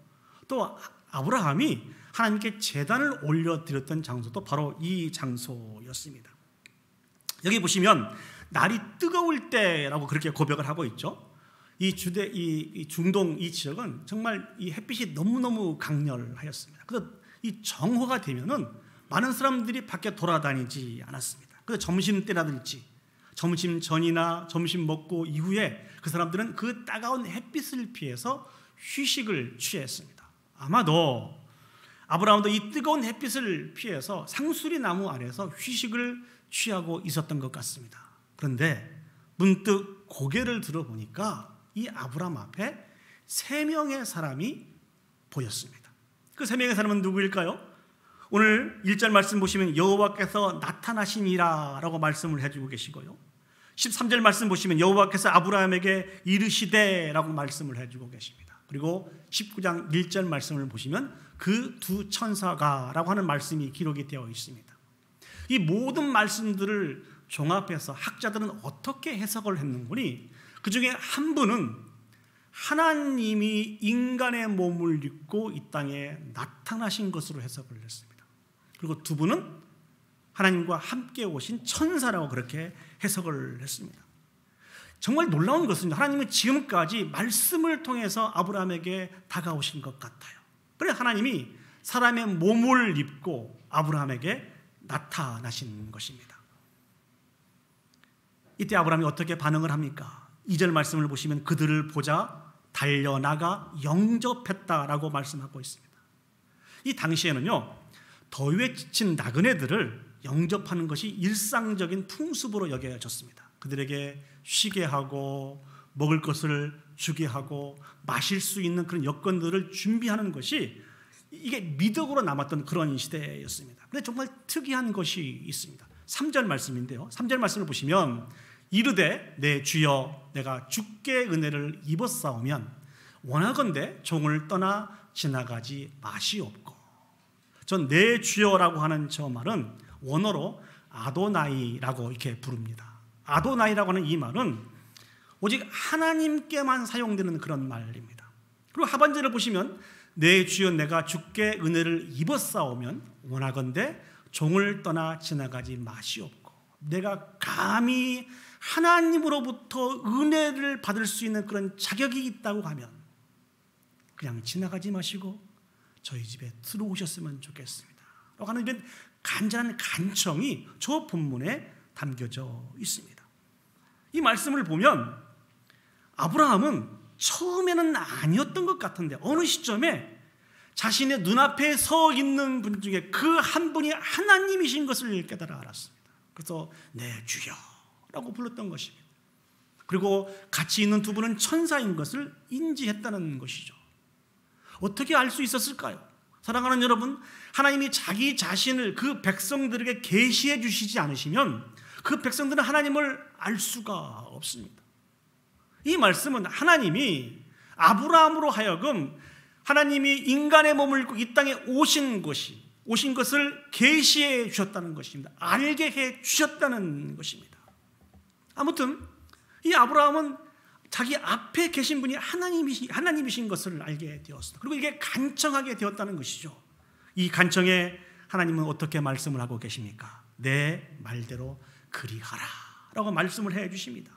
또 아브라함이 하나님께 제단을 올려드렸던 장소도 바로 이 장소였습니다. 여기 보시면 날이 뜨거울 때라고 그렇게 고백을 하고 있죠. 이 중동 이 지역은 정말 이 햇빛이 너무너무 강렬하였습니다. 그래서 이 정오가 되면은 많은 사람들이 밖에 돌아다니지 않았습니다. 그래서 점심때라든지 점심 전이나 점심 먹고 이후에 그 사람들은 그 따가운 햇빛을 피해서 휴식을 취했습니다. 아마도 아브라함도 이 뜨거운 햇빛을 피해서 상수리 나무 아래서 휴식을 취하고 있었던 것 같습니다. 그런데 문득 고개를 들어보니까 이 아브라함 앞에 3명의 사람이 보였습니다. 그 3명의 사람은 누구일까요? 오늘 1절 말씀 보시면 여호와께서 나타나시니라 라고 말씀을 해주고 계시고요. 13절 말씀 보시면 여호와께서 아브라함에게 이르시되 라고 말씀을 해주고 계십니다. 그리고 19장 1절 말씀을 보시면 그 두 천사가 라고 하는 말씀이 기록이 되어 있습니다. 이 모든 말씀들을 종합해서 학자들은 어떻게 해석을 했는고니 그 중에 한 분은 하나님이 인간의 몸을 입고 이 땅에 나타나신 것으로 해석을 했습니다. 그리고 두 분은 하나님과 함께 오신 천사라고 그렇게 해석을 했습니다. 정말 놀라운 것은 하나님은 지금까지 말씀을 통해서 아브라함에게 다가오신 것 같아요. 그래서 하나님이 사람의 몸을 입고 아브라함에게 나타나신 것입니다. 이때 아브라함이 어떻게 반응을 합니까? 2절 말씀을 보시면 그들을 보자 달려나가 영접했다라고 말씀하고 있습니다. 이 당시에는요, 더위에 지친 나그네들을 영접하는 것이 일상적인 풍습으로 여겨졌습니다. 그들에게 쉬게 하고 먹을 것을 주게 하고 마실 수 있는 그런 여건들을 준비하는 것이 이게 미덕으로 남았던 그런 시대였습니다. 그런데 정말 특이한 것이 있습니다. 3절 말씀인데요. 3절 말씀을 보시면 이르되 내 주여 내가 주께 은혜를 입었사오면 원하건대 종을 떠나 지나가지 마시옵고. 전 내 주여라고 하는 저 말은 원어로 아도나이라고 이렇게 부릅니다. 아도나이라고 하는 이 말은 오직 하나님께만 사용되는 그런 말입니다. 그리고 하반절을 보시면 내 주여 내가 주께 은혜를 입었사오면 원하건대 종을 떠나 지나가지 마시옵고. 내가 감히 하나님으로부터 은혜를 받을 수 있는 그런 자격이 있다고 하면 그냥 지나가지 마시고 저희 집에 들어오셨으면 좋겠습니다 라고 하는 이런 간절한 간청이 저 본문에 담겨져 있습니다. 이 말씀을 보면 아브라함은 처음에는 아니었던 것 같은데 어느 시점에 자신의 눈앞에 서 있는 분 중에 그 한 분이 하나님이신 것을 깨달아 알았습니다. 그래서 네 주여 라고 불렀던 것입니다. 그리고 같이 있는 두 분은 천사인 것을 인지했다는 것이죠. 어떻게 알 수 있었을까요? 사랑하는 여러분, 하나님이 자기 자신을 그 백성들에게 계시해 주시지 않으시면 그 백성들은 하나님을 알 수가 없습니다. 이 말씀은 하나님이 아브라함으로 하여금 하나님이 인간의 몸을 입고 이 땅에 오신 것을 계시해 주셨다는 것입니다. 알게 해 주셨다는 것입니다. 아무튼 이 아브라함은 자기 앞에 계신 분이 하나님이신 것을 알게 되었습니다. 그리고 이게 간청하게 되었다는 것이죠. 이 간청에 하나님은 어떻게 말씀을 하고 계십니까? 내 말대로 그리하라 라고 말씀을 해 주십니다.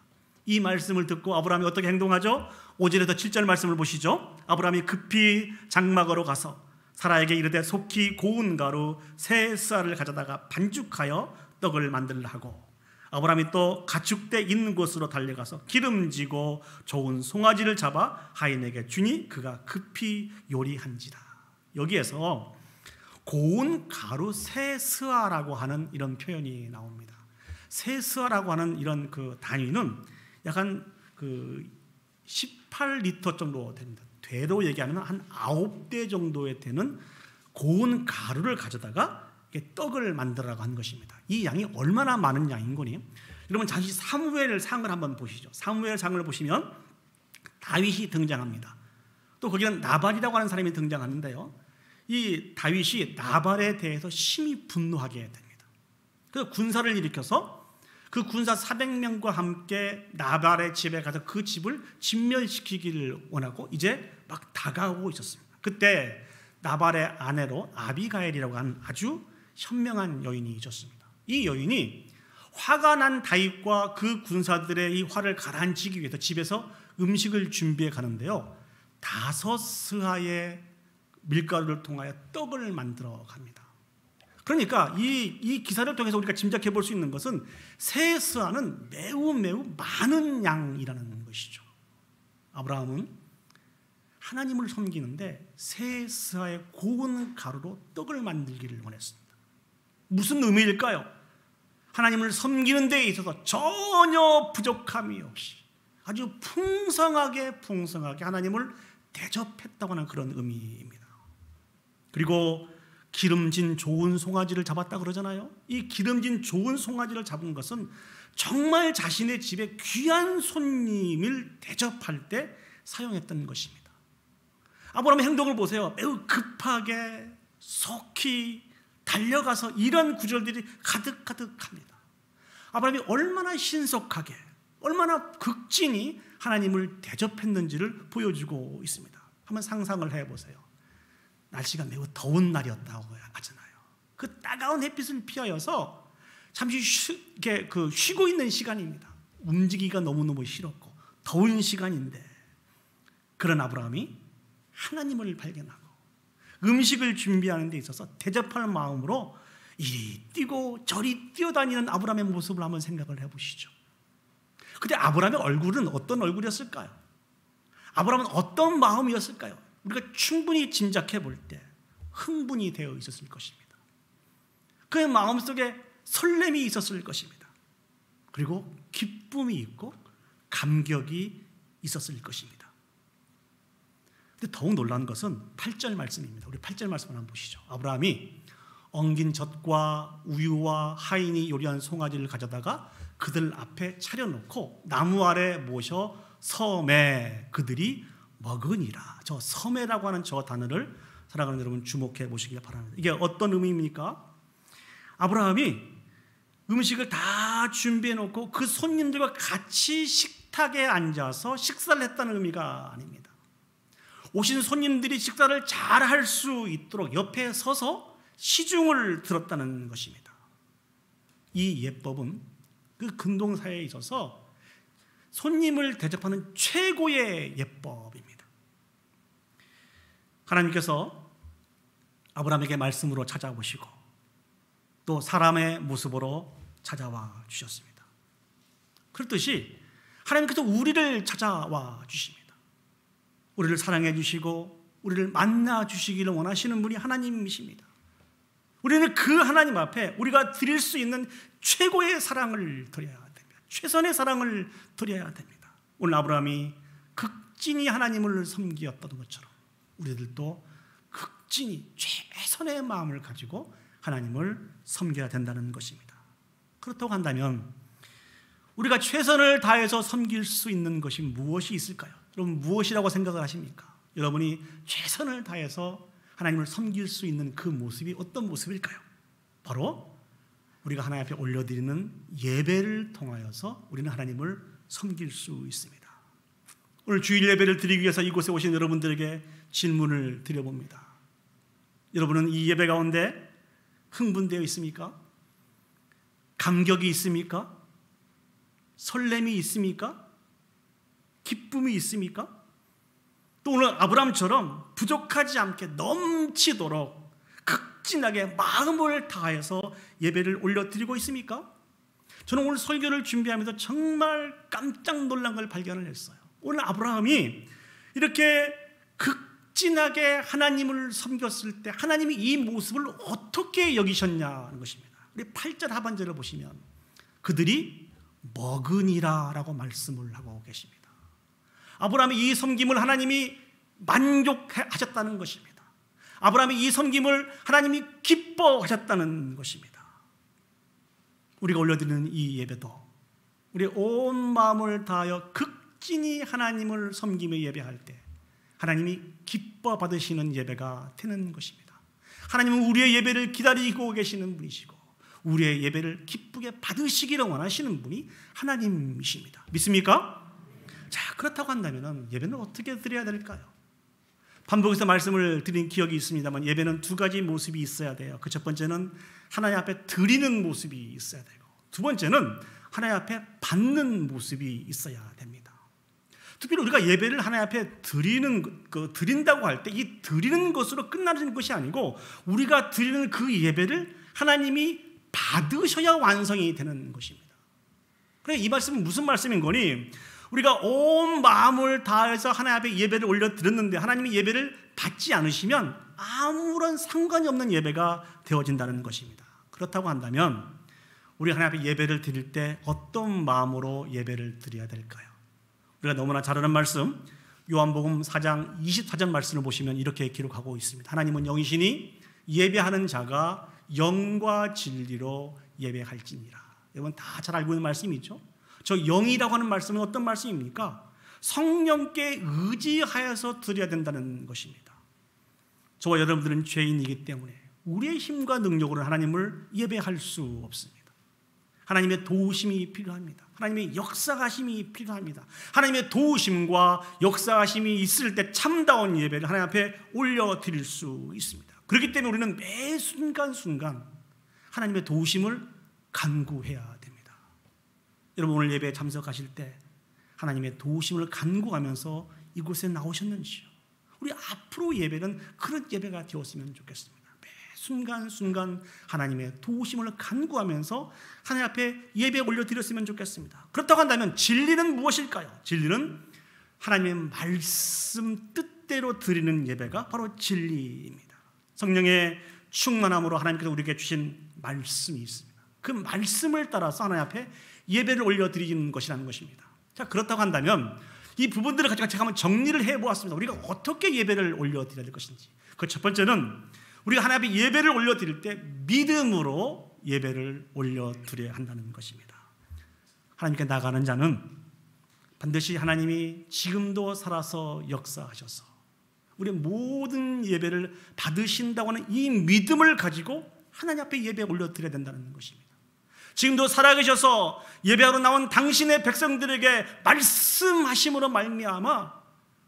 이 말씀을 듣고 아브라함이 어떻게 행동하죠? 5절에서 7절 말씀을 보시죠. 아브라함이 급히 장막으로 가서 사라에게 이르되 속히 고운 가루 세 쌀을 가져다가 반죽하여 떡을 만들라 하고 아브라함이 또 가축대 있는 곳으로 달려가서 기름지고 좋은 송아지를 잡아 하인에게 주니 그가 급히 요리한지라. 여기에서 고운 가루 세 스아라고 하는 이런 표현이 나옵니다. 세 스아라고 하는 이런 그 단위는 약간 그 18리터 정도 됩니다. 되로 얘기하면 한 9대 정도에 되는 고운 가루를 가져다가 떡을 만들라고 한 것입니다. 이 양이 얼마나 많은 양인 거니? 여러분 잠시 사무엘상을 한번 보시죠. 사무엘상을 보시면 다윗이 등장합니다. 또 거기는 나발이라고 하는 사람이 등장하는데요. 이 다윗이 나발에 대해서 심히 분노하게 됩니다. 그래서 군사를 일으켜서 그 군사 400명과 함께 나발의 집에 가서 그 집을 진멸시키기를 원하고 이제 막 다가오고 있었습니다. 그때 나발의 아내로 아비가일이라고 하는 아주 현명한 여인이 있었습니다. 이 여인이 화가 난 다윗과 그 군사들의 이 화를 가라앉히기 위해서 집에서 음식을 준비해 가는데요. 5스아의 밀가루를 통하여 떡을 만들어 갑니다. 그러니까 이 기사를 통해서 우리가 짐작해 볼 수 있는 것은 세 스아는 매우 많은 양이라는 것이죠. 아브라함은 하나님을 섬기는데 세 스아의 고운 가루로 떡을 만들기를 원했습니다. 무슨 의미일까요? 하나님을 섬기는 데에 있어서 전혀 부족함이 없이 아주 풍성하게 하나님을 대접했다고 하는 그런 의미입니다. 그리고 기름진 좋은 송아지를 잡았다 그러잖아요. 이 기름진 좋은 송아지를 잡은 것은 정말 자신의 집에 귀한 손님을 대접할 때 사용했던 것입니다. 아브라함의 행동을 보세요. 매우 급하게 속히 달려가서 이런 구절들이 가득합니다. 아브라함이 얼마나 신속하게 얼마나 극진히 하나님을 대접했는지를 보여주고 있습니다. 한번 상상을 해보세요. 날씨가 매우 더운 날이었다고 하잖아요. 그 따가운 햇빛을 피하여서 잠시 쉬고 있는 시간입니다. 움직이기가 너무너무 싫었고 더운 시간인데 그런 아브라함이 하나님을 발견하고 음식을 준비하는 데 있어서 대접할 마음으로 이리 뛰고 저리 뛰어다니는 아브라함의 모습을 한번 생각을 해보시죠. 근데 아브라함의 얼굴은 어떤 얼굴이었을까요? 아브라함은 어떤 마음이었을까요? 우리가 충분히 짐작해 볼 때 흥분이 되어 있었을 것입니다. 그의 마음속에 설렘이 있었을 것입니다. 그리고 기쁨이 있고 감격이 있었을 것입니다. 근데 더욱 놀라운 것은 8절 말씀입니다. 우리 8절 말씀을 한번 보시죠. 아브라함이 엉긴 젖과 우유와 하인이 요리한 송아지를 가져다가 그들 앞에 차려놓고 나무 아래 모셔 섬에 그들이 먹으니라. 저 섬에라고 하는 저 단어를 사랑하는 여러분 주목해 보시길 바랍니다. 이게 어떤 의미입니까? 아브라함이 음식을 다 준비해 놓고 그 손님들과 같이 식탁에 앉아서 식사를 했다는 의미가 아닙니다. 오신 손님들이 식사를 잘 할 수 있도록 옆에 서서 시중을 들었다는 것입니다. 이 예법은 그 근동사회에 있어서 손님을 대접하는 최고의 예법입니다. 하나님께서 아브라함에게 말씀으로 찾아오시고 또 사람의 모습으로 찾아와 주셨습니다. 그렇듯이 하나님께서 우리를 찾아와 주십니다. 우리를 사랑해 주시고 우리를 만나 주시기를 원하시는 분이 하나님이십니다. 우리는 그 하나님 앞에 우리가 드릴 수 있는 최고의 사랑을 드려야 됩니다. 최선의 사랑을 드려야 됩니다. 오늘 아브라함이 극진히 하나님을 섬기었던 것처럼 우리들도 극진히 최선의 마음을 가지고 하나님을 섬겨야 된다는 것입니다. 그렇다고 한다면 우리가 최선을 다해서 섬길 수 있는 것이 무엇이 있을까요? 여러분, 무엇이라고 생각을 하십니까? 여러분이 최선을 다해서 하나님을 섬길 수 있는 그 모습이 어떤 모습일까요? 바로 우리가 하나님 앞에 올려드리는 예배를 통하여서 우리는 하나님을 섬길 수 있습니다. 오늘 주일 예배를 드리기 위해서 이곳에 오신 여러분들에게 질문을 드려봅니다. 여러분은 이 예배 가운데 흥분되어 있습니까? 감격이 있습니까? 설렘이 있습니까? 기쁨이 있습니까? 또 오늘 아브라함처럼 부족하지 않게 넘치도록 극진하게 마음을 다해서 예배를 올려드리고 있습니까? 저는 오늘 설교를 준비하면서 정말 깜짝 놀란 걸 발견을 했어요. 오늘 아브라함이 이렇게 극진하게 하나님을 섬겼을 때 하나님이 이 모습을 어떻게 여기셨냐는 것입니다. 우리 8절 하반절을 보시면 그들이 먹으니라 라고 말씀을 하고 계십니다. 아브라함의 이 섬김을 하나님이 만족하셨다는 것입니다. 아브라함의 이 섬김을 하나님이 기뻐하셨다는 것입니다. 우리가 올려드리는 이 예배도 우리의 온 마음을 다하여 극진히 하나님을 섬기며 예배할 때 하나님이 기뻐 받으시는 예배가 되는 것입니다. 하나님은 우리의 예배를 기다리고 계시는 분이시고 우리의 예배를 기쁘게 받으시기를 원하시는 분이 하나님이십니다. 믿습니까? 자, 그렇다고 한다면 예배는 어떻게 드려야 될까요? 반복해서 말씀을 드린 기억이 있습니다만 예배는 두 가지 모습이 있어야 돼요. 그 첫 번째는 하나님 앞에 드리는 모습이 있어야 되고 두 번째는 하나님 앞에 받는 모습이 있어야 됩니다. 특별히 우리가 예배를 하나님 앞에 드린다고 할 때 이 드리는 것으로 끝나는 것이 아니고 우리가 드리는 그 예배를 하나님이 받으셔야 완성이 되는 것입니다. 그래, 이 말씀은 무슨 말씀인 거니? 우리가 온 마음을 다해서 하나님 앞에 예배를 올려드렸는데 하나님이 예배를 받지 않으시면 아무런 상관이 없는 예배가 되어진다는 것입니다. 그렇다고 한다면 우리 하나님 앞에 예배를 드릴 때 어떤 마음으로 예배를 드려야 될까요? 우리가 너무나 잘 아는 말씀 요한복음 4장 24절 말씀을 보시면 이렇게 기록하고 있습니다. 하나님은 영이시니 예배하는 자가 영과 진리로 예배할지니라. 여러분 다 잘 알고 있는 말씀이죠. 저 영이라고 하는 말씀은 어떤 말씀입니까? 성령께 의지하여서 드려야 된다는 것입니다. 저와 여러분들은 죄인이기 때문에 우리의 힘과 능력으로 하나님을 예배할 수 없습니다. 하나님의 도우심이 필요합니다. 하나님의 역사하심이 필요합니다. 하나님의 도우심과 역사하심이 있을 때 참다운 예배를 하나님 앞에 올려드릴 수 있습니다. 그렇기 때문에 우리는 매 순간순간 하나님의 도우심을 간구해야 됩니다. 여러분 오늘 예배에 참석하실 때 하나님의 도우심을 간구하면서 이곳에 나오셨는지요? 우리 앞으로 예배는 그런 예배가 되었으면 좋겠습니다. 매 순간순간 하나님의 도우심을 간구하면서 하나님 앞에 예배 올려드렸으면 좋겠습니다. 그렇다고 한다면 진리는 무엇일까요? 진리는 하나님의 말씀 뜻대로 드리는 예배가 바로 진리입니다. 성령의 충만함으로 하나님께서 우리에게 주신 말씀이 있습니다. 그 말씀을 따라서 하나님 앞에 예배를 올려드리는 것이라는 것입니다. 자, 그렇다고 한다면 이 부분들을 가지고 제가 한번 정리를 해보았습니다. 우리가 어떻게 예배를 올려드려야 될 것인지. 그 첫 번째는 우리가 하나님 앞에 예배를 올려드릴 때 믿음으로 예배를 올려드려야 한다는 것입니다. 하나님께 나가는 자는 반드시 하나님이 지금도 살아서 역사하셔서 우리의 모든 예배를 받으신다고 하는 이 믿음을 가지고 하나님 앞에 예배 올려드려야 된다는 것입니다. 지금도 살아계셔서 예배하러 나온 당신의 백성들에게 말씀하심으로 말미암아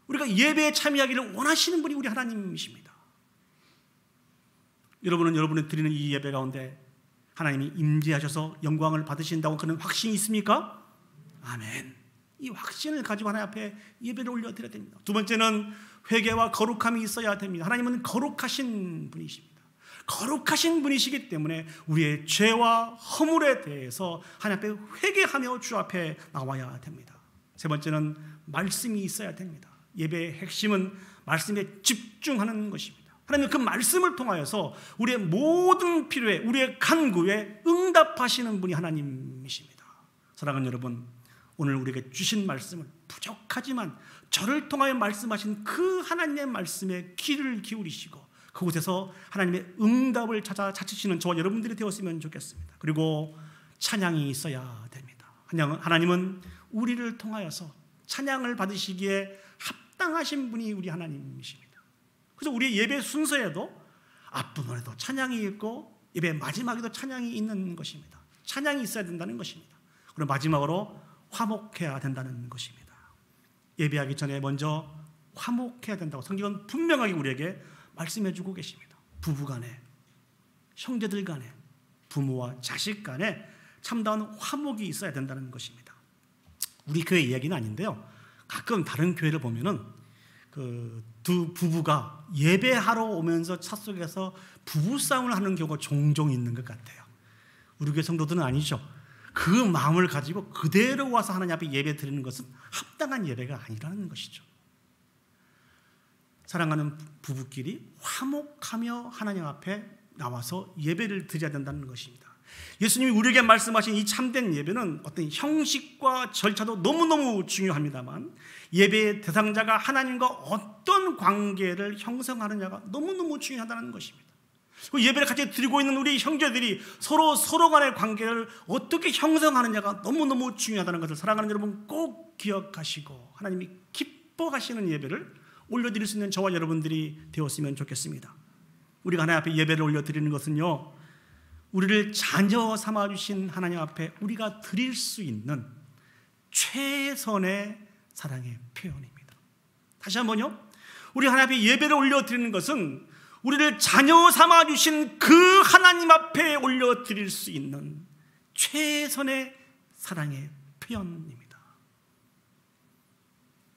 우리가 예배에 참여하기를 원하시는 분이 우리 하나님이십니다. 여러분은 여러분이 드리는 이 예배 가운데 하나님이 임재하셔서 영광을 받으신다고 그런 확신이 있습니까? 아멘. 이 확신을 가지고 하나님 앞에 예배를 올려드려야 됩니다. 두 번째는 회개와 거룩함이 있어야 됩니다. 하나님은 거룩하신 분이십니다. 거룩하신 분이시기 때문에 우리의 죄와 허물에 대해서 하나님 앞에 회개하며 주 앞에 나와야 됩니다. 세 번째는 말씀이 있어야 됩니다. 예배의 핵심은 말씀에 집중하는 것입니다. 하나님은 그 말씀을 통하여서 우리의 모든 필요에, 우리의 간구에 응답하시는 분이 하나님이십니다. 사랑하는 여러분, 오늘 우리에게 주신 말씀을 부족하지만 저를 통하여 말씀하신 그 하나님의 말씀에 귀를 기울이시고 그곳에서 하나님의 응답을 찾으시는 저와 여러분들이 되었으면 좋겠습니다. 그리고 찬양이 있어야 됩니다. 하나님은 우리를 통하여서 찬양을 받으시기에 합당하신 분이 우리 하나님이십니다. 그래서 우리의 예배 순서에도 앞부분에도 찬양이 있고 예배 마지막에도 찬양이 있는 것입니다. 찬양이 있어야 된다는 것입니다. 그리고 마지막으로 화목해야 된다는 것입니다. 예배하기 전에 먼저 화목해야 된다고 성경은 분명하게 우리에게 말씀해 주고 계십니다. 부부 간에, 형제들 간에, 부모와 자식 간에 참다운 화목이 있어야 된다는 것입니다. 우리 교회 이야기는 아닌데요, 가끔 다른 교회를 보면은 그 두 부부가 예배하러 오면서 차 속에서 부부싸움을 하는 경우가 종종 있는 것 같아요. 우리 교회 성도들은 아니죠. 그 마음을 가지고 그대로 와서 하나님 앞에 예배 드리는 것은 합당한 예배가 아니라는 것이죠. 사랑하는 부부끼리 화목하며 하나님 앞에 나와서 예배를 드려야 된다는 것입니다. 예수님이 우리에게 말씀하신 이 참된 예배는 어떤 형식과 절차도 너무너무 중요합니다만 예배의 대상자가 하나님과 어떤 관계를 형성하느냐가 너무너무 중요하다는 것입니다. 예배를 같이 드리고 있는 우리 형제들이 서로 간의 관계를 어떻게 형성하느냐가 너무너무 중요하다는 것을 사랑하는 여러분 꼭 기억하시고 하나님이 기뻐하시는 예배를 올려드릴 수 있는 저와 여러분들이 되었으면 좋겠습니다. 우리가 하나님 앞에 예배를 올려드리는 것은요, 우리를 자녀 삼아주신 하나님 앞에 우리가 드릴 수 있는 최선의 사랑의 표현입니다. 다시 한번요, 우리 하나님 앞에 예배를 올려드리는 것은 우리를 자녀 삼아주신 그 하나님 앞에 올려드릴 수 있는 최선의 사랑의 표현입니다.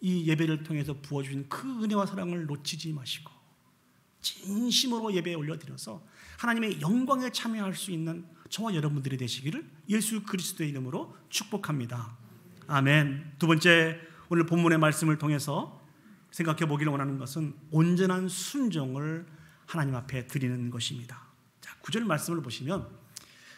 이 예배를 통해서 부어주신 그 은혜와 사랑을 놓치지 마시고 진심으로 예배에 올려드려서 하나님의 영광에 참여할 수 있는 저와 여러분들이 되시기를 예수 그리스도의 이름으로 축복합니다. 아멘. 두 번째, 오늘 본문의 말씀을 통해서 생각해 보기를 원하는 것은 온전한 순종을 하나님 앞에 드리는 것입니다. 자, 9절 말씀을 보시면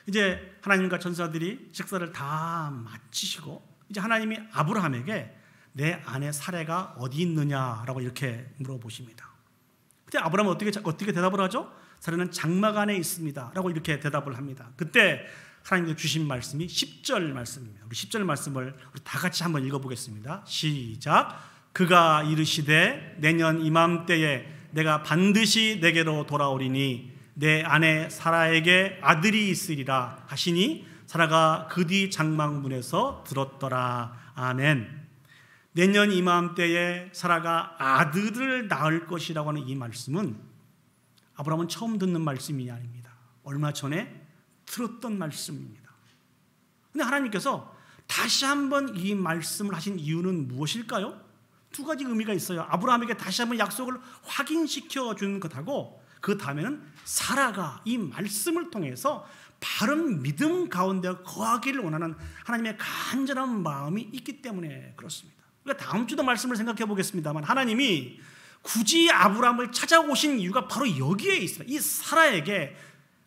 이제 하나님과 전사들이 식사를 다 마치시고 이제 하나님이 아브라함에게 내 아내 사레가 어디 있느냐라고 이렇게 물어보십니다. 그때 아브라함은 어떻게 대답을 하죠? 사레는 장막 안에 있습니다 라고 이렇게 대답을 합니다. 그때 하나님께서 주신 말씀이 10절 말씀입니다. 우리 10절 말씀을 우리 다 같이 한번 읽어보겠습니다. 시작. 그가 이르시되 내년 이맘때에 내가 반드시 내게로 돌아오리니 내 아내 사라에게 아들이 있으리라 하시니 사라가 그 뒤 장막문에서 들었더라. 아멘. 내년 이맘때에 사라가 아들을 낳을 것이라고 하는 이 말씀은 아브라함은 처음 듣는 말씀이 아닙니다. 얼마 전에 들었던 말씀입니다. 그런데 하나님께서 다시 한번 이 말씀을 하신 이유는 무엇일까요? 두 가지 의미가 있어요. 아브라함에게 다시 한번 약속을 확인시켜 주는 것하고 그 다음에는 사라가 이 말씀을 통해서 바른 믿음 가운데 거하기를 원하는 하나님의 간절한 마음이 있기 때문에 그렇습니다. 우리가 다음 주도 말씀을 생각해 보겠습니다만 하나님이 굳이 아브라함을 찾아오신 이유가 바로 여기에 있습니다. 이 사라에게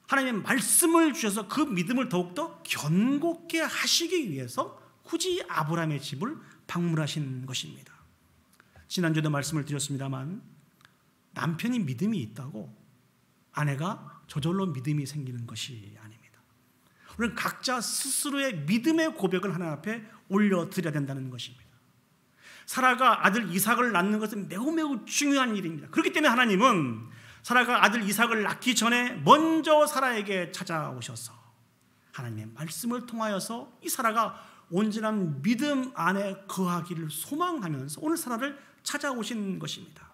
하나님의 말씀을 주셔서 그 믿음을 더욱더 견고케 하시기 위해서 굳이 아브라함의 집을 방문하신 것입니다. 지난주에도 말씀을 드렸습니다만 남편이 믿음이 있다고 아내가 저절로 믿음이 생기는 것이 아닙니다. 우리는 각자 스스로의 믿음의 고백을 하나님 앞에 올려드려야 된다는 것입니다. 사라가 아들 이삭을 낳는 것은 매우 중요한 일입니다. 그렇기 때문에 하나님은 사라가 아들 이삭을 낳기 전에 먼저 사라에게 찾아오셔서 하나님의 말씀을 통하여서 이 사라가 온전한 믿음 안에 거하기를 소망하면서 오늘 사라를 찾아오신 것입니다.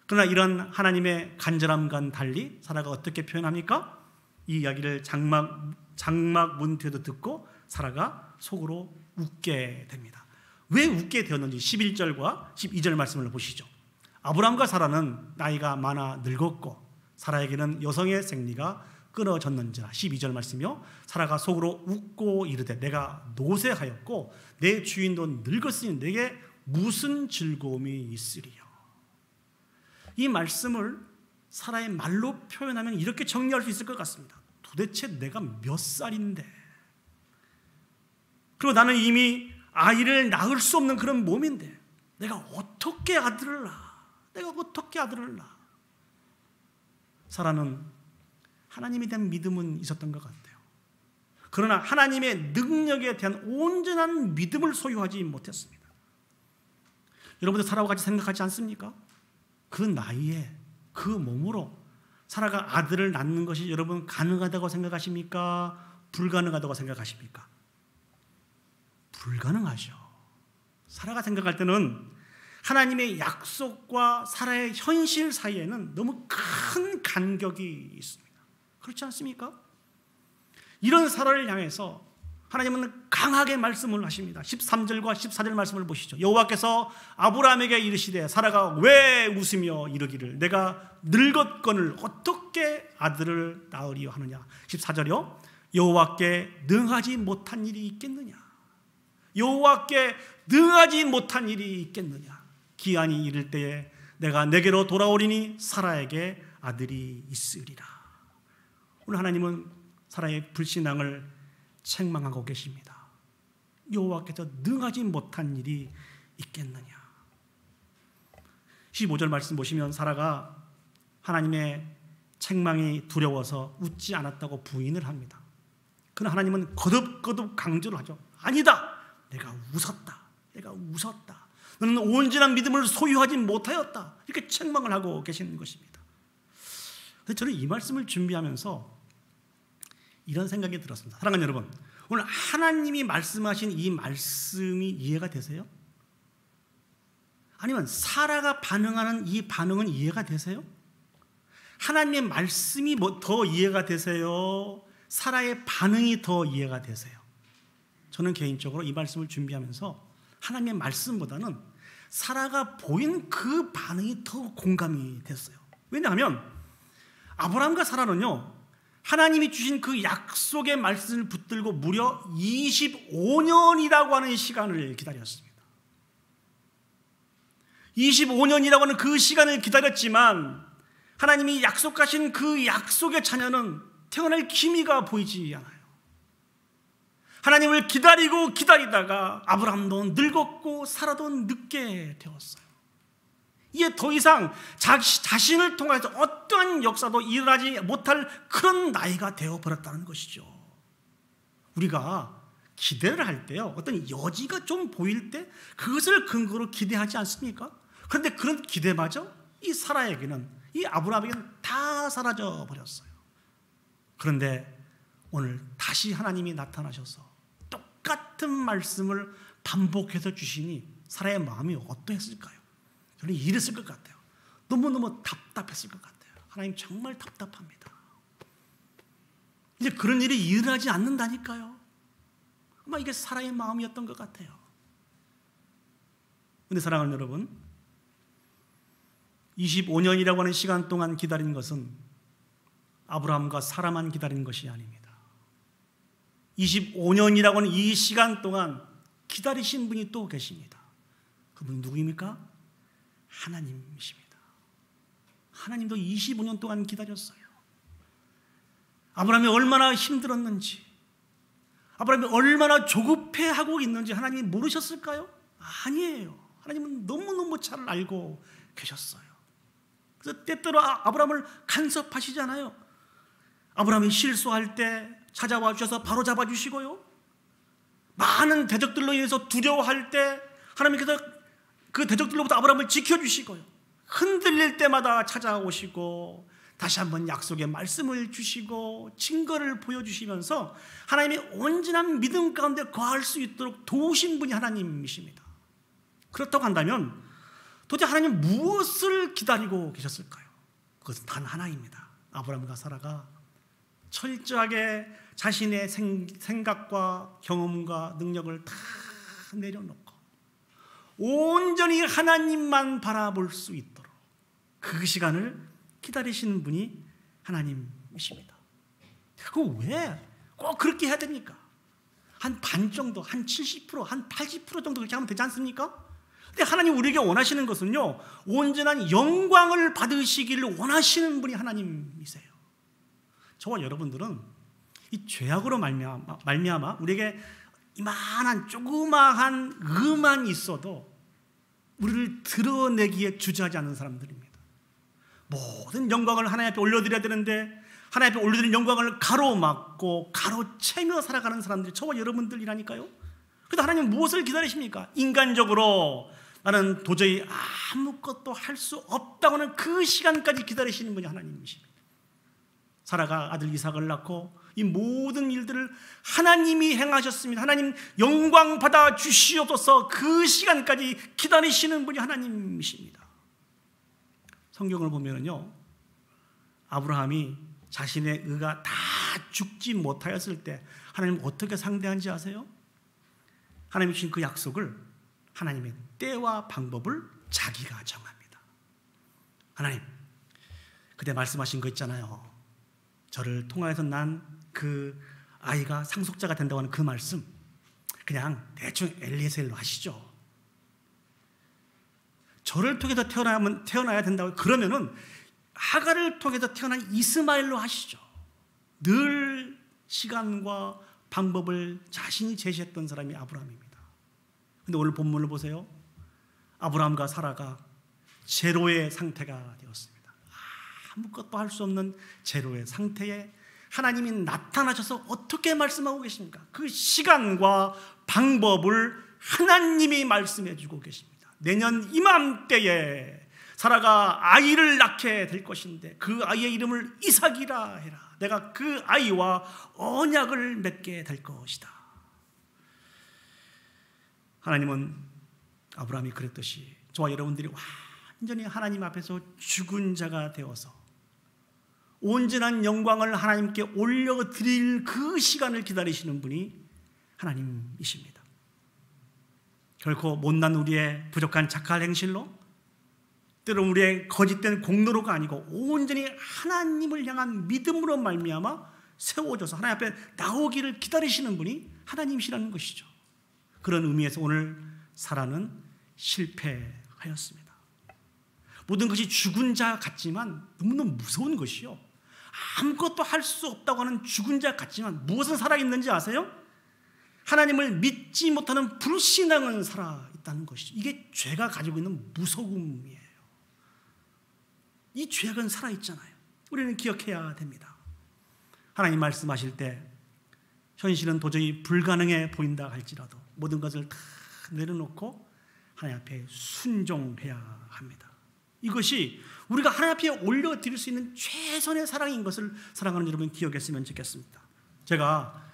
그러나 이런 하나님의 간절함과는 달리 사라가 어떻게 표현합니까? 이 이야기를 장막 문 뒤에도 듣고 사라가 속으로 웃게 됩니다. 왜 웃게 되었는지 11절과 12절 말씀을 보시죠. 아브라함과 사라는 나이가 많아 늙었고 사라에게는 여성의 생리가 끊어졌는지라. 12절 말씀이요. 사라가 속으로 웃고 이르되 내가 노쇠하였고 내 주인도 늙었으니 내게 무슨 즐거움이 있으리요. 이 말씀을 사라의 말로 표현하면 이렇게 정리할 수 있을 것 같습니다. 도대체 내가 몇 살인데, 그리고 나는 이미 아이를 낳을 수 없는 그런 몸인데 내가 어떻게 아들을 낳아? 내가 어떻게 아들을 낳아? 사라는 하나님에 대한 믿음은 있었던 것 같아요. 그러나 하나님의 능력에 대한 온전한 믿음을 소유하지 못했습니다. 여러분들 사라와 같이 생각하지 않습니까? 그 나이에 그 몸으로 사라가 아들을 낳는 것이 여러분 가능하다고 생각하십니까? 불가능하다고 생각하십니까? 불가능하죠. 사라가 생각할 때는 하나님의 약속과 사라의 현실 사이에는 너무 큰 간격이 있습니다. 그렇지 않습니까? 이런 사라를 향해서 하나님은 강하게 말씀을 하십니다. 13절과 14절 말씀을 보시죠. 여호와께서 아브라함에게 이르시되 사라가 왜 웃으며 이르기를 내가 늙었거늘 어떻게 아들을 낳으리요 하느냐. 14절이요. 여호와께 능하지 못한 일이 있겠느냐. 여호와께 능하지 못한 일이 있겠느냐. 기한이 이를 때에 내가 내게로 돌아오리니 사라에게 아들이 있으리라. 오늘 하나님은 사라의 불신앙을 책망하고 계십니다. 여호와께서 능하지 못한 일이 있겠느냐. 15절 말씀 보시면 사라가 하나님의 책망이 두려워서 웃지 않았다고 부인을 합니다. 그러나 하나님은 거듭거듭 강조를 하죠. 아니다. 내가 웃었다. 내가 웃었다. 너는 온전한 믿음을 소유하지 못하였다. 이렇게 책망을 하고 계시는 것입니다. 그래서 저는 이 말씀을 준비하면서 이런 생각이 들었습니다. 사랑하는 여러분, 오늘 하나님이 말씀하신 이 말씀이 이해가 되세요? 아니면 사라가 반응하는 이 반응은 이해가 되세요? 하나님의 말씀이 더 이해가 되세요? 사라의 반응이 더 이해가 되세요? 저는 개인적으로 이 말씀을 준비하면서 하나님의 말씀보다는 사라가 보인 그 반응이 더 공감이 됐어요. 왜냐하면 아브라함과 사라는요, 하나님이 주신 그 약속의 말씀을 붙들고 무려 25년이라고 하는 시간을 기다렸습니다. 25년이라고 하는 그 시간을 기다렸지만 하나님이 약속하신 그 약속의 자녀는 태어날 기미가 보이지 않아요. 하나님을 기다리고 기다리다가 아브라함도 늙었고 사라도 늙게 되었어요. 이게 더 이상 자신을 통해서 어떠한 역사도 일어나지 못할 그런 나이가 되어버렸다는 것이죠. 우리가 기대를 할 때요, 어떤 여지가 좀 보일 때 그것을 근거로 기대하지 않습니까? 그런데 그런 기대마저 이 사라에게는, 이 아브라함에게는 다 사라져 버렸어요. 그런데 오늘 다시 하나님이 나타나셔서 똑같은 말씀을 반복해서 주시니 사라의 마음이 어떠했을까요? 저는 이랬을 것 같아요. 너무너무 답답했을 것 같아요. 하나님 정말 답답합니다. 이제 그런 일이 일어나지 않는다니까요. 아마 이게 사라의 마음이었던 것 같아요. 그런데 사랑하는 여러분, 25년이라고 하는 시간 동안 기다린 것은 아브라함과 사라만 기다린 것이 아닙니다. 25년이라고 하는 이 시간 동안 기다리신 분이 또 계십니다. 그분이 누구입니까? 하나님이십니다. 하나님도 25년 동안 기다렸어요. 아브라함이 얼마나 힘들었는지, 아브라함이 얼마나 조급해하고 있는지 하나님이 모르셨을까요? 아니에요. 하나님은 너무너무 잘 알고 계셨어요. 그래서 때때로 아브라함을 간섭하시잖아요. 아브라함이 실수할 때 찾아와 주셔서 바로 잡아주시고요, 많은 대적들로 인해서 두려워할 때 하나님께서 그 대적들로부터 아브라함을 지켜주시고요, 흔들릴 때마다 찾아오시고 다시 한번 약속의 말씀을 주시고 증거를 보여주시면서 하나님의 온전한 믿음 가운데 거할 수 있도록 도우신 분이 하나님이십니다. 그렇다고 한다면 도대체 하나님 무엇을 기다리고 계셨을까요? 그것은 단 하나입니다. 아브라함과 사라가 철저하게 자신의 생각과 경험과 능력을 다 내려놓고 온전히 하나님만 바라볼 수 있도록 그 시간을 기다리시는 분이 하나님이십니다. 그 왜 꼭 그렇게 해야 됩니까? 한 반 정도, 한 70%, 한 80% 정도 그렇게 하면 되지 않습니까? 근데 하나님 우리에게 원하시는 것은요, 온전한 영광을 받으시기를 원하시는 분이 하나님이세요. 저와 여러분들은 이 죄악으로 말미암아 우리에게 이만한 조그마한 의만 있어도 우리를 드러내기에 주저하지 않는 사람들입니다. 모든 영광을 하나님 앞에 올려드려야 되는데 하나님 앞에 올려드리는 영광을 가로막고 가로채며 살아가는 사람들이 저와 여러분들이라니까요. 그런데 하나님은 무엇을 기다리십니까? 인간적으로 나는 도저히 아무것도 할 수 없다고 하는 그 시간까지 기다리시는 분이 하나님이십니다. 사라가 아들 이삭을 낳고 이 모든 일들을 하나님이 행하셨습니다. 하나님 영광 받아 주시옵소서. 그 시간까지 기다리시는 분이 하나님이십니다. 성경을 보면요, 아브라함이 자신의 의가 다 죽지 못하였을 때 하나님 어떻게 상대한지 아세요? 하나님이 주신 그 약속을 하나님의 때와 방법을 자기가 정합니다. 하나님, 그때 말씀하신 거 있잖아요. 저를 통하여서 난 그 아이가 상속자가 된다고 하는 그 말씀 그냥 대충 엘리에셀로 하시죠. 저를 통해서 태어나야 된다고 그러면은 하갈을 통해서 태어난 이스마엘로 하시죠. 늘 시간과 방법을 자신이 제시했던 사람이 아브라함입니다. 그런데 오늘 본문을 보세요. 아브라함과 사라가 제로의 상태가 되었습니다. 아무것도 할 수 없는 제로의 상태에 하나님이 나타나셔서 어떻게 말씀하고 계십니까? 그 시간과 방법을 하나님이 말씀해 주고 계십니다. 내년 이맘때에 사라가 아이를 낳게 될 것인데 그 아이의 이름을 이삭이라 해라. 내가 그 아이와 언약을 맺게 될 것이다. 하나님은 아브라함이 그랬듯이 저와 여러분들이 완전히 하나님 앞에서 죽은 자가 되어서 온전한 영광을 하나님께 올려드릴 그 시간을 기다리시는 분이 하나님이십니다. 결코 못난 우리의 부족한 착할 행실로, 때로는 우리의 거짓된 공로로가 아니고 온전히 하나님을 향한 믿음으로 말미암아 세워져서 하나님 앞에 나오기를 기다리시는 분이 하나님이시라는 것이죠. 그런 의미에서 오늘 사라는 실패하였습니다. 모든 것이 죽은 자 같지만 너무너무 무서운 것이요, 아무것도 할 수 없다고 하는 죽은 자 같지만 무엇은 살아있는지 아세요? 하나님을 믿지 못하는 불신앙은 살아있다는 것이죠. 이게 죄가 가지고 있는 무서움이에요. 이 죄악은 살아있잖아요. 우리는 기억해야 됩니다. 하나님 말씀하실 때 현실은 도저히 불가능해 보인다 할지라도 모든 것을 다 내려놓고 하나님 앞에 순종해야 합니다. 이것이 우리가 하나님 앞에 올려드릴 수 있는 최선의 사랑인 것을 사랑하는 여러분 기억했으면 좋겠습니다. 제가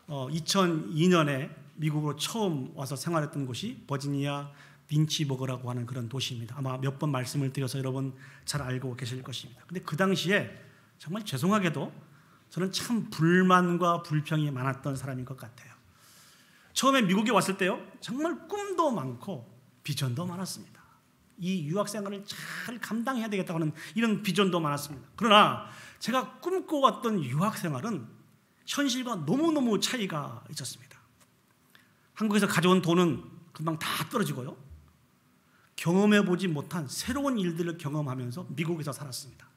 2002년에 미국으로 처음 와서 생활했던 곳이 버지니아 린치버그라고 하는 그런 도시입니다. 아마 몇 번 말씀을 드려서 여러분 잘 알고 계실 것입니다. 근데 그 당시에 정말 죄송하게도 저는 참 불만과 불평이 많았던 사람인 것 같아요. 처음에 미국에 왔을 때요, 정말 꿈도 많고 비전도 많았습니다. 이 유학 생활을 잘 감당해야 되겠다고 하는 이런 비전도 많았습니다. 그러나 제가 꿈꿔왔던 유학 생활은 현실과 너무너무 차이가 있었습니다. 한국에서 가져온 돈은 금방 다 떨어지고요, 경험해보지 못한 새로운 일들을 경험하면서 미국에서 살았습니다.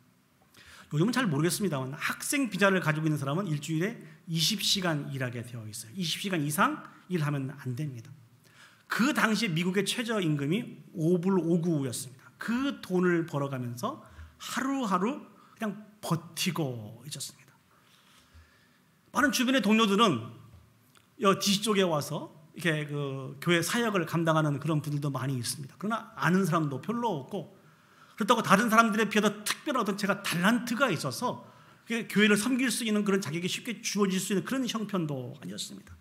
요즘은 잘 모르겠습니다만 학생 비자를 가지고 있는 사람은 일주일에 20시간 일하게 되어 있어요. 20시간 이상 일하면 안 됩니다. 그 당시에 미국의 최저임금이 5불 5구였습니다. 그 돈을 벌어가면서 하루하루 그냥 버티고 있었습니다. 많은 주변의 동료들은 DC 쪽에 와서 이렇게 그 교회 사역을 감당하는 그런 분들도 많이 있습니다. 그러나 아는 사람도 별로 없고, 그렇다고 다른 사람들에 비해서 특별한 어떤 제가 달란트가 있어서 교회를 섬길 수 있는 그런 자격이 쉽게 주어질 수 있는 그런 형편도 아니었습니다.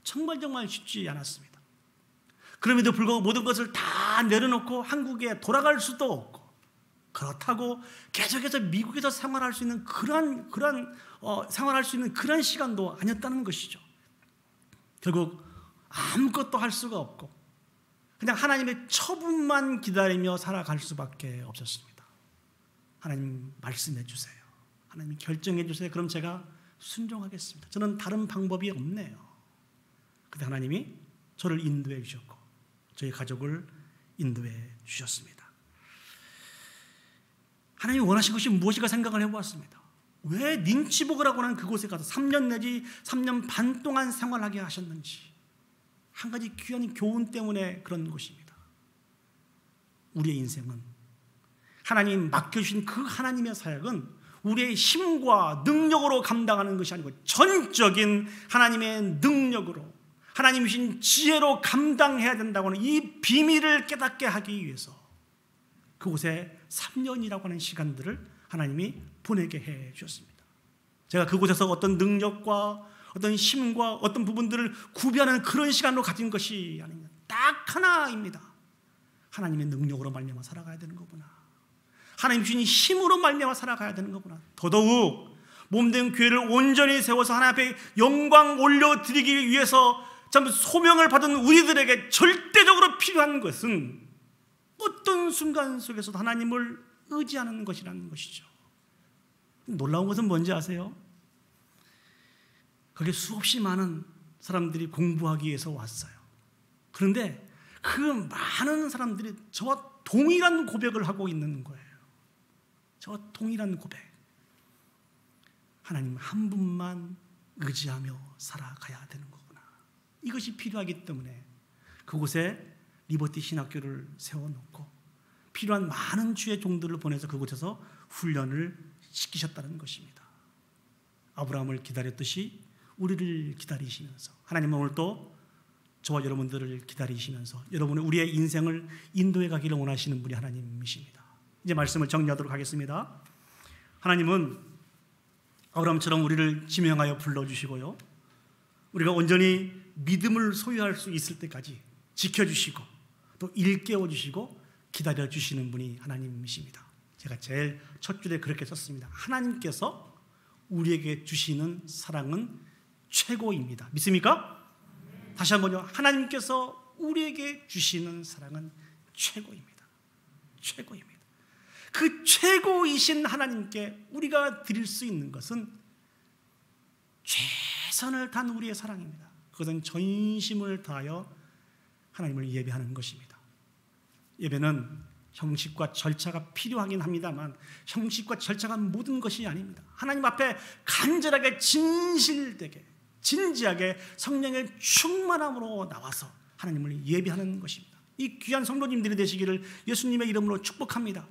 정말 쉽지 않았습니다. 그럼에도 불구하고 모든 것을 다 내려놓고 한국에 돌아갈 수도 없고 그렇다고 계속해서 미국에서 생활할 수 있는 생활할 수 있는 그런 시간도 아니었다는 것이죠. 결국 아무것도 할 수가 없고 그냥 하나님의 처분만 기다리며 살아갈 수밖에 없었습니다. 하나님 말씀해 주세요. 하나님 결정해 주세요. 그럼 제가 순종하겠습니다. 저는 다른 방법이 없네요. 그때 하나님이 저를 인도해 주셨고 저희 가족을 인도해 주셨습니다. 하나님이 원하신 것이 무엇인가 생각을 해보았습니다. 왜 닌치보그라고 하는 그곳에 가서 3년 내지 3년 반 동안 생활하게 하셨는지 한 가지 귀한 교훈 때문에 그런 것입니다. 우리의 인생은 하나님 맡겨주신 그 하나님의 사역은 우리의 힘과 능력으로 감당하는 것이 아니고 전적인 하나님의 능력으로 하나님이 주신 지혜로 감당해야 된다고 하는 이 비밀을 깨닫게 하기 위해서 그곳에 3년이라고 하는 시간들을 하나님이 보내게 해 주셨습니다. 제가 그곳에서 어떤 능력과 어떤 힘과 어떤 부분들을 구비하는 그런 시간으로 가진 것이 아닙니다. 딱 하나입니다. 하나님의 능력으로 말미암아 살아가야 되는 거구나. 하나님 주신 힘으로 말미암아 살아가야 되는 거구나. 더더욱 몸된 교회를 온전히 세워서 하나님 앞에 영광 올려드리기 위해서 참 소명을 받은 우리들에게 절대적으로 필요한 것은 어떤 순간 속에서도 하나님을 의지하는 것이라는 것이죠. 놀라운 것은 뭔지 아세요? 거기에 수없이 많은 사람들이 공부하기 위해서 왔어요. 그런데 그 많은 사람들이 저와 동일한 고백을 하고 있는 거예요. 저와 동일한 고백. 하나님 한 분만 의지하며 살아가야 되는 거구나. 이것이 필요하기 때문에 그곳에 리버티 신학교를 세워놓고 필요한 많은 주의 종들을 보내서 그곳에서 훈련을 시키셨다는 것입니다. 아브라함을 기다렸듯이 우리를 기다리시면서 하나님은 오늘 또 저와 여러분들을 기다리시면서 우리의 인생을 인도해 가기를 원하시는 분이 하나님이십니다. 이제 말씀을 정리하도록 하겠습니다. 하나님은 아브라함처럼 우리를 지명하여 불러주시고요, 우리가 온전히 믿음을 소유할 수 있을 때까지 지켜주시고 또 일깨워주시고 기다려주시는 분이 하나님이십니다. 제가 제일 첫 줄에 그렇게 썼습니다. 하나님께서 우리에게 주시는 사랑은 최고입니다. 믿습니까? 다시 한번요. 하나님께서 우리에게 주시는 사랑은 최고입니다. 최고입니다. 그 최고이신 하나님께 우리가 드릴 수 있는 것은 최선을 다한 우리의 사랑입니다. 그것은 전심을 다하여 하나님을 예배하는 것입니다. 예배는 형식과 절차가 필요하긴 합니다만 형식과 절차가 모든 것이 아닙니다. 하나님 앞에 간절하게 진실되게 진지하게 성령의 충만함으로 나와서 하나님을 예배하는 것입니다. 이 귀한 성도님들이 되시기를 예수님의 이름으로 축복합니다.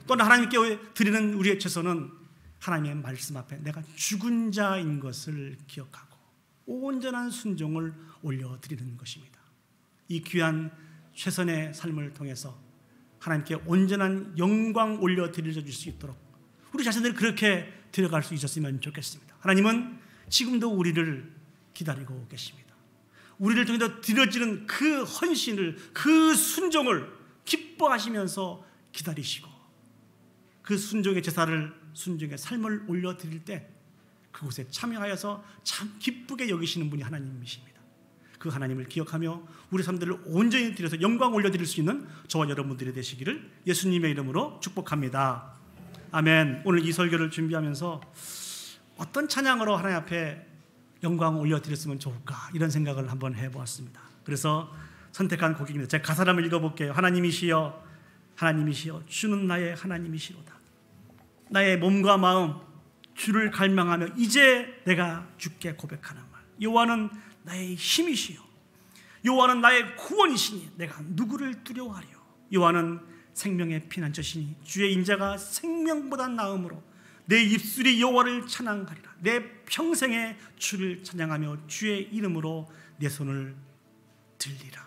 또한 하나님께 드리는 우리의 최선은 하나님의 말씀 앞에 내가 죽은 자인 것을 기억하고 온전한 순종을 올려드리는 것입니다. 이 귀한 최선의 삶을 통해서 하나님께 온전한 영광 올려드릴 수 있도록 우리 자신들이 그렇게 들어갈 수 있었으면 좋겠습니다. 하나님은 지금도 우리를 기다리고 계십니다. 우리를 통해서 드려지는 그 헌신을, 그 순종을 기뻐하시면서 기다리시고 그 순종의 제사를, 순종의 삶을 올려드릴 때 그곳에 참여하여서 참 기쁘게 여기시는 분이 하나님이십니다. 그 하나님을 기억하며 우리 삶들을 온전히 드려서 영광 올려드릴 수 있는 저와 여러분들이 되시기를 예수님의 이름으로 축복합니다. 아멘. 오늘 이 설교를 준비하면서 어떤 찬양으로 하나님 앞에 영광 올려드렸으면 좋을까 이런 생각을 한번 해보았습니다. 그래서 선택한 곡입니다. 제가 가사를 한번 읽어볼게요. 하나님이시여, 하나님이시여, 주는 나의 하나님이시로다. 나의 몸과 마음 주를 갈망하며 이제 내가 주께 고백하는 말. 여호와는 나의 힘이시여, 여호와는 나의 구원이시니 내가 누구를 두려워하리요. 여호와는 생명의 피난처시니 주의 인자가 생명보다 나음으로 내 입술이 여호와를 찬양하리라. 내 평생에 주를 찬양하며 주의 이름으로 내 손을 들리라.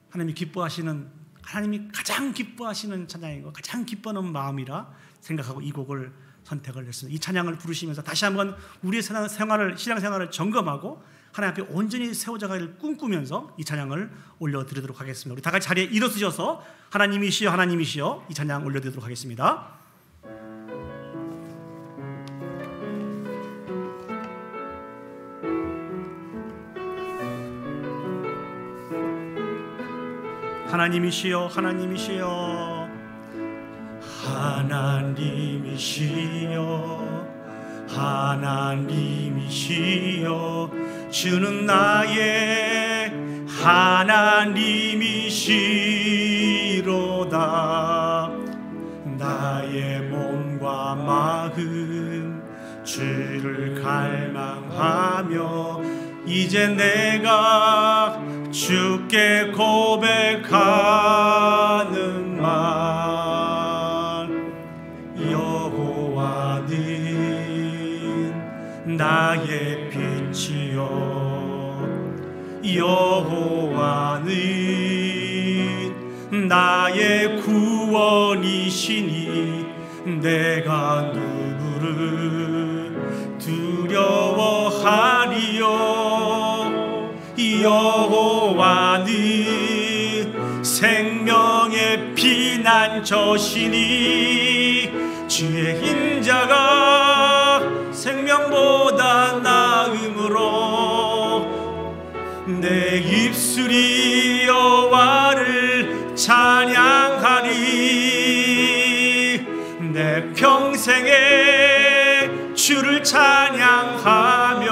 하나님이 기뻐하시는, 하나님이 가장 기뻐하시는 찬양이고 가장 기뻐하는 마음이라 생각하고 이 곡을 선택을 했습니다. 이 찬양을 부르시면서 다시 한번 우리의 신앙생활을 점검하고 하나님 앞에 온전히 세워져가기를 꿈꾸면서 이 찬양을 올려드리도록 하겠습니다. 우리 다 같이 자리에 일어서셔서 하나님이시여 하나님이시여 이 찬양 올려드리도록 하겠습니다. 하나님이시여 하나님이시여 하나님이시여 하나님이시여 주는 나의 하나님이시로다. 나의 몸과 마음 주를 갈망하며 이제 내가 주께 고백하는 말 여호와는 나의 빛이요 여호와는 나의 구원이시니 내가 누구를 두려워하리요. 여호와는 생명의 피난처시니 주의 인자가 생명보다 나음으로 내 입술이 여호와를 찬양하리. 내 평생에 주를 찬양하며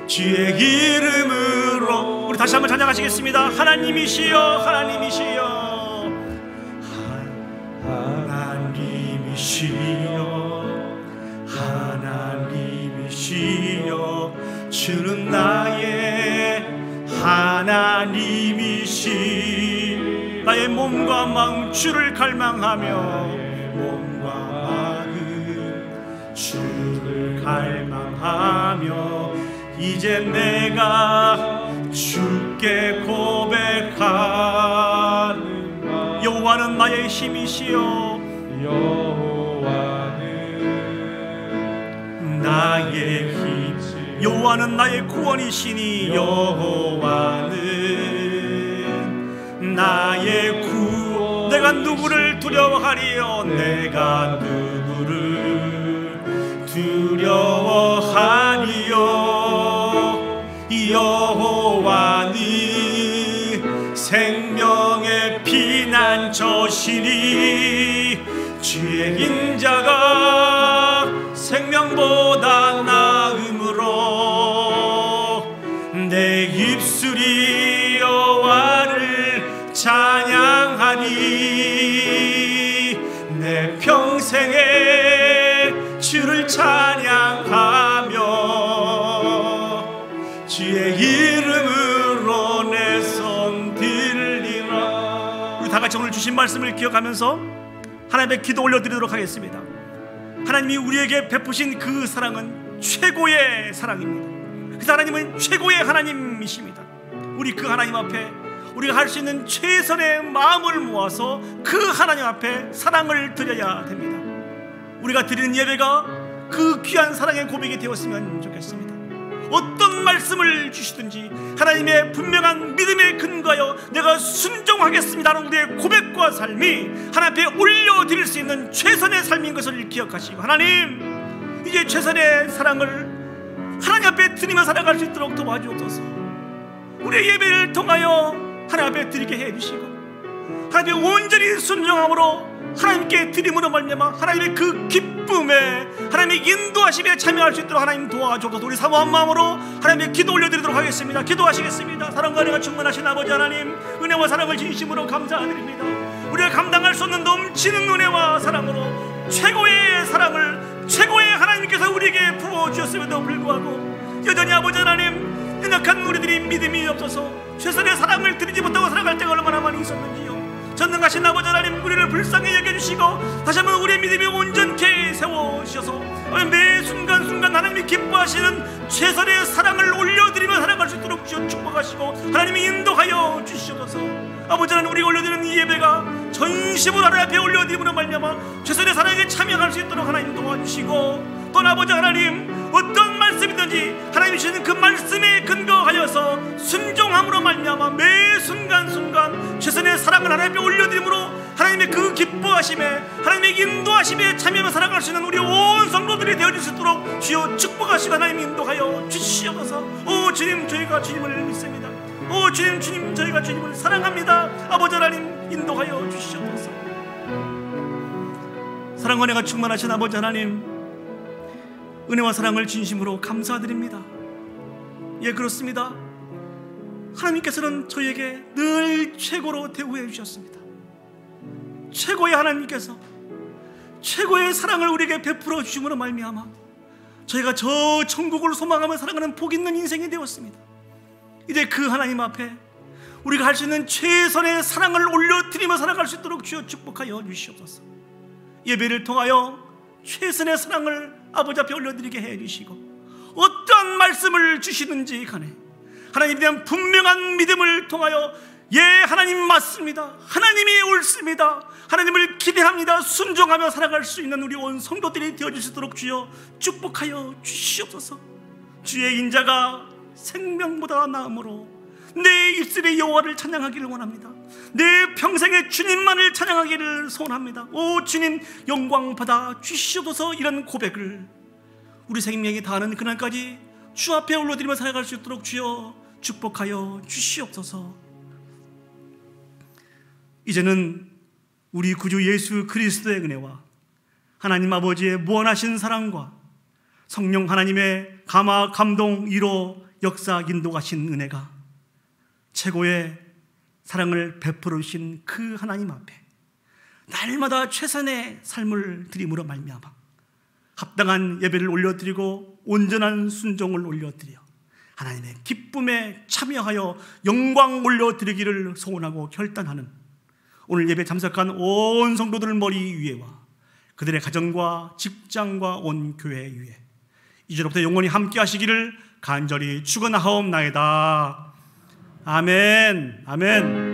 주의 이름으로 우리 다시 한번 찬양하시겠습니다. 하나님이시여 하나님이시여 하나님이시여 하나님이시여 주는 나의 하나님이시. 나의 몸과 마음 주를 갈망하며 몸과 마음 주를 갈망하며 이제 내가 주께 고백하는 여호와는 나의 힘이시여 여호와는 나의 힘 여호와는 나의 구원이시니 여호와는 나의 구원. 내가 누구를 두려워하리요 내가 누구를 두려워하리요. 여호와는 생명의 피난처시니 주의 인자가 생명보다 나음으로 내 입술이 여호와를 찬양하니 내 평생에 주를 찬양하며 주의 이름으로 내 손 들리라. 우리 다같이 오늘 주신 말씀을 기억하면서 하나님의 기도 올려드리도록 하겠습니다. 하나님이 우리에게 베푸신 그 사랑은 최고의 사랑입니다. 그 하나님은 최고의 하나님이십니다. 우리 그 하나님 앞에 우리가 할 수 있는 최선의 마음을 모아서 그 하나님 앞에 사랑을 드려야 됩니다. 우리가 드리는 예배가 그 귀한 사랑의 고백이 되었으면 좋겠습니다. 어떤 말씀을 주시든지 하나님의 분명한 믿음에 근거하여 내가 순종하겠습니다라는 우리의 고백과 삶이 하나님 앞에 올려드릴 수 있는 최선의 삶인 것을 기억하시고, 하나님 이제 최선의 사랑을 하나님 앞에 드리며 살아갈 수 있도록 도와주옵소서. 우리의 예배를 통하여 하나님 앞에 드리게 해주시고, 하나님의 온전히 순종함으로 하나님께 드림으로 말미암아 하나님의 그 기쁨에 하나님의 인도하심에 참여할 수 있도록 하나님 도와주옵소서. 우리 사모한 마음으로 하나님의 기도 올려드리도록 하겠습니다. 기도하시겠습니다. 사랑과 은혜가 충만하신 아버지 하나님, 은혜와 사랑을 진심으로 감사드립니다. 우리가 감당할 수 없는 넘치는 은혜와 사랑으로 최고의 사랑을 최고의 하나님께서 우리에게 부어주셨음에도 불구하고 여전히 아버지 하나님, 연약한 우리들이 믿음이 없어서 최선의 사랑을 드리지 못하고 살아갈 때가 얼마나 많이 있었는지요. 전능하신 아버지 하나님, 우리를 불쌍히 여겨주시고 다시 한번 우리의 믿음이 온전케 세워주셔서 매 순간순간 하나님이 기뻐하시는 최선의 사랑을 올려드리며 살아갈 수 있도록 축복하시고 하나님이 인도하여 주시옵소서. 아버지 하나님, 우리가 올려드리는 이 예배가 전심으로 하나님 앞에 올려드림으로 말미암아 최선의 사랑에 참여할 수 있도록 하나님 도와주시고, 또 아버지 하나님, 어떤 말씀이든지 하나님이 주시는 그 말씀에 근거하여서 순종함으로 말미암아 매 순간순간 최선의 사랑을 하나님 앞에 올려드림으로 하나님의 그 기뻐하심에, 하나님의 인도하심에 참여하며 살아갈 수 있는 우리 온 성도들이 되어줄 수 있도록 주여 축복하시고 하나님 인도하여 주시옵소서. 오 주님, 저희가 주님을 믿습니다. 오 주님, 주님, 저희가 주님을 사랑합니다. 아버지 하나님 인도하여 주시옵소서. 사랑과 은혜가 충만하신 아버지 하나님, 은혜와 사랑을 진심으로 감사드립니다. 예, 그렇습니다. 하나님께서는 저희에게 늘 최고로 대우해 주셨습니다. 최고의 하나님께서 최고의 사랑을 우리에게 베풀어 주심으로 말미암아 저희가 저 천국을 소망하며 살아가는 복 있는 인생이 되었습니다. 이제 그 하나님 앞에 우리가 할 수 있는 최선의 사랑을 올려드리며 살아갈 수 있도록 주여 축복하여 주시옵소서. 예배를 통하여 최선의 사랑을 아버지 앞에 올려드리게 해주시고, 어떠한 말씀을 주시든지 간에 하나님에 대한 분명한 믿음을 통하여 예, 하나님 맞습니다, 하나님이 옳습니다, 하나님을 기대합니다, 순종하며 살아갈 수 있는 우리 온 성도들이 되어주시도록 주여 축복하여 주시옵소서. 주의 인자가 생명보다 나음으로 내 입술의 여호와를 찬양하기를 원합니다. 내 평생에 주님만을 찬양하기를 소원합니다. 오 주님, 영광 받아 주시옵소서. 이런 고백을 우리 생명이 다하는 그날까지 주 앞에 올려드리며 살아갈 수 있도록 주여 축복하여 주시옵소서. 이제는 우리 구주 예수 그리스도의 은혜와 하나님 아버지의 무한하신 사랑과 성령 하나님의 감화, 감동, 위로, 역사, 인도하신 은혜가 최고의 사랑을 베풀어 주신 그 하나님 앞에 날마다 최선의 삶을 드림으로 말미암아 합당한 예배를 올려드리고 온전한 순종을 올려드려 하나님의 기쁨에 참여하여 영광 올려드리기를 소원하고 결단하는 오늘 예배 참석한 온 성도들 머리 위에와 그들의 가정과 직장과 온 교회 위에 이제로부터 영원히 함께 하시기를 간절히 축원하옵나이다. 아멘. 아멘.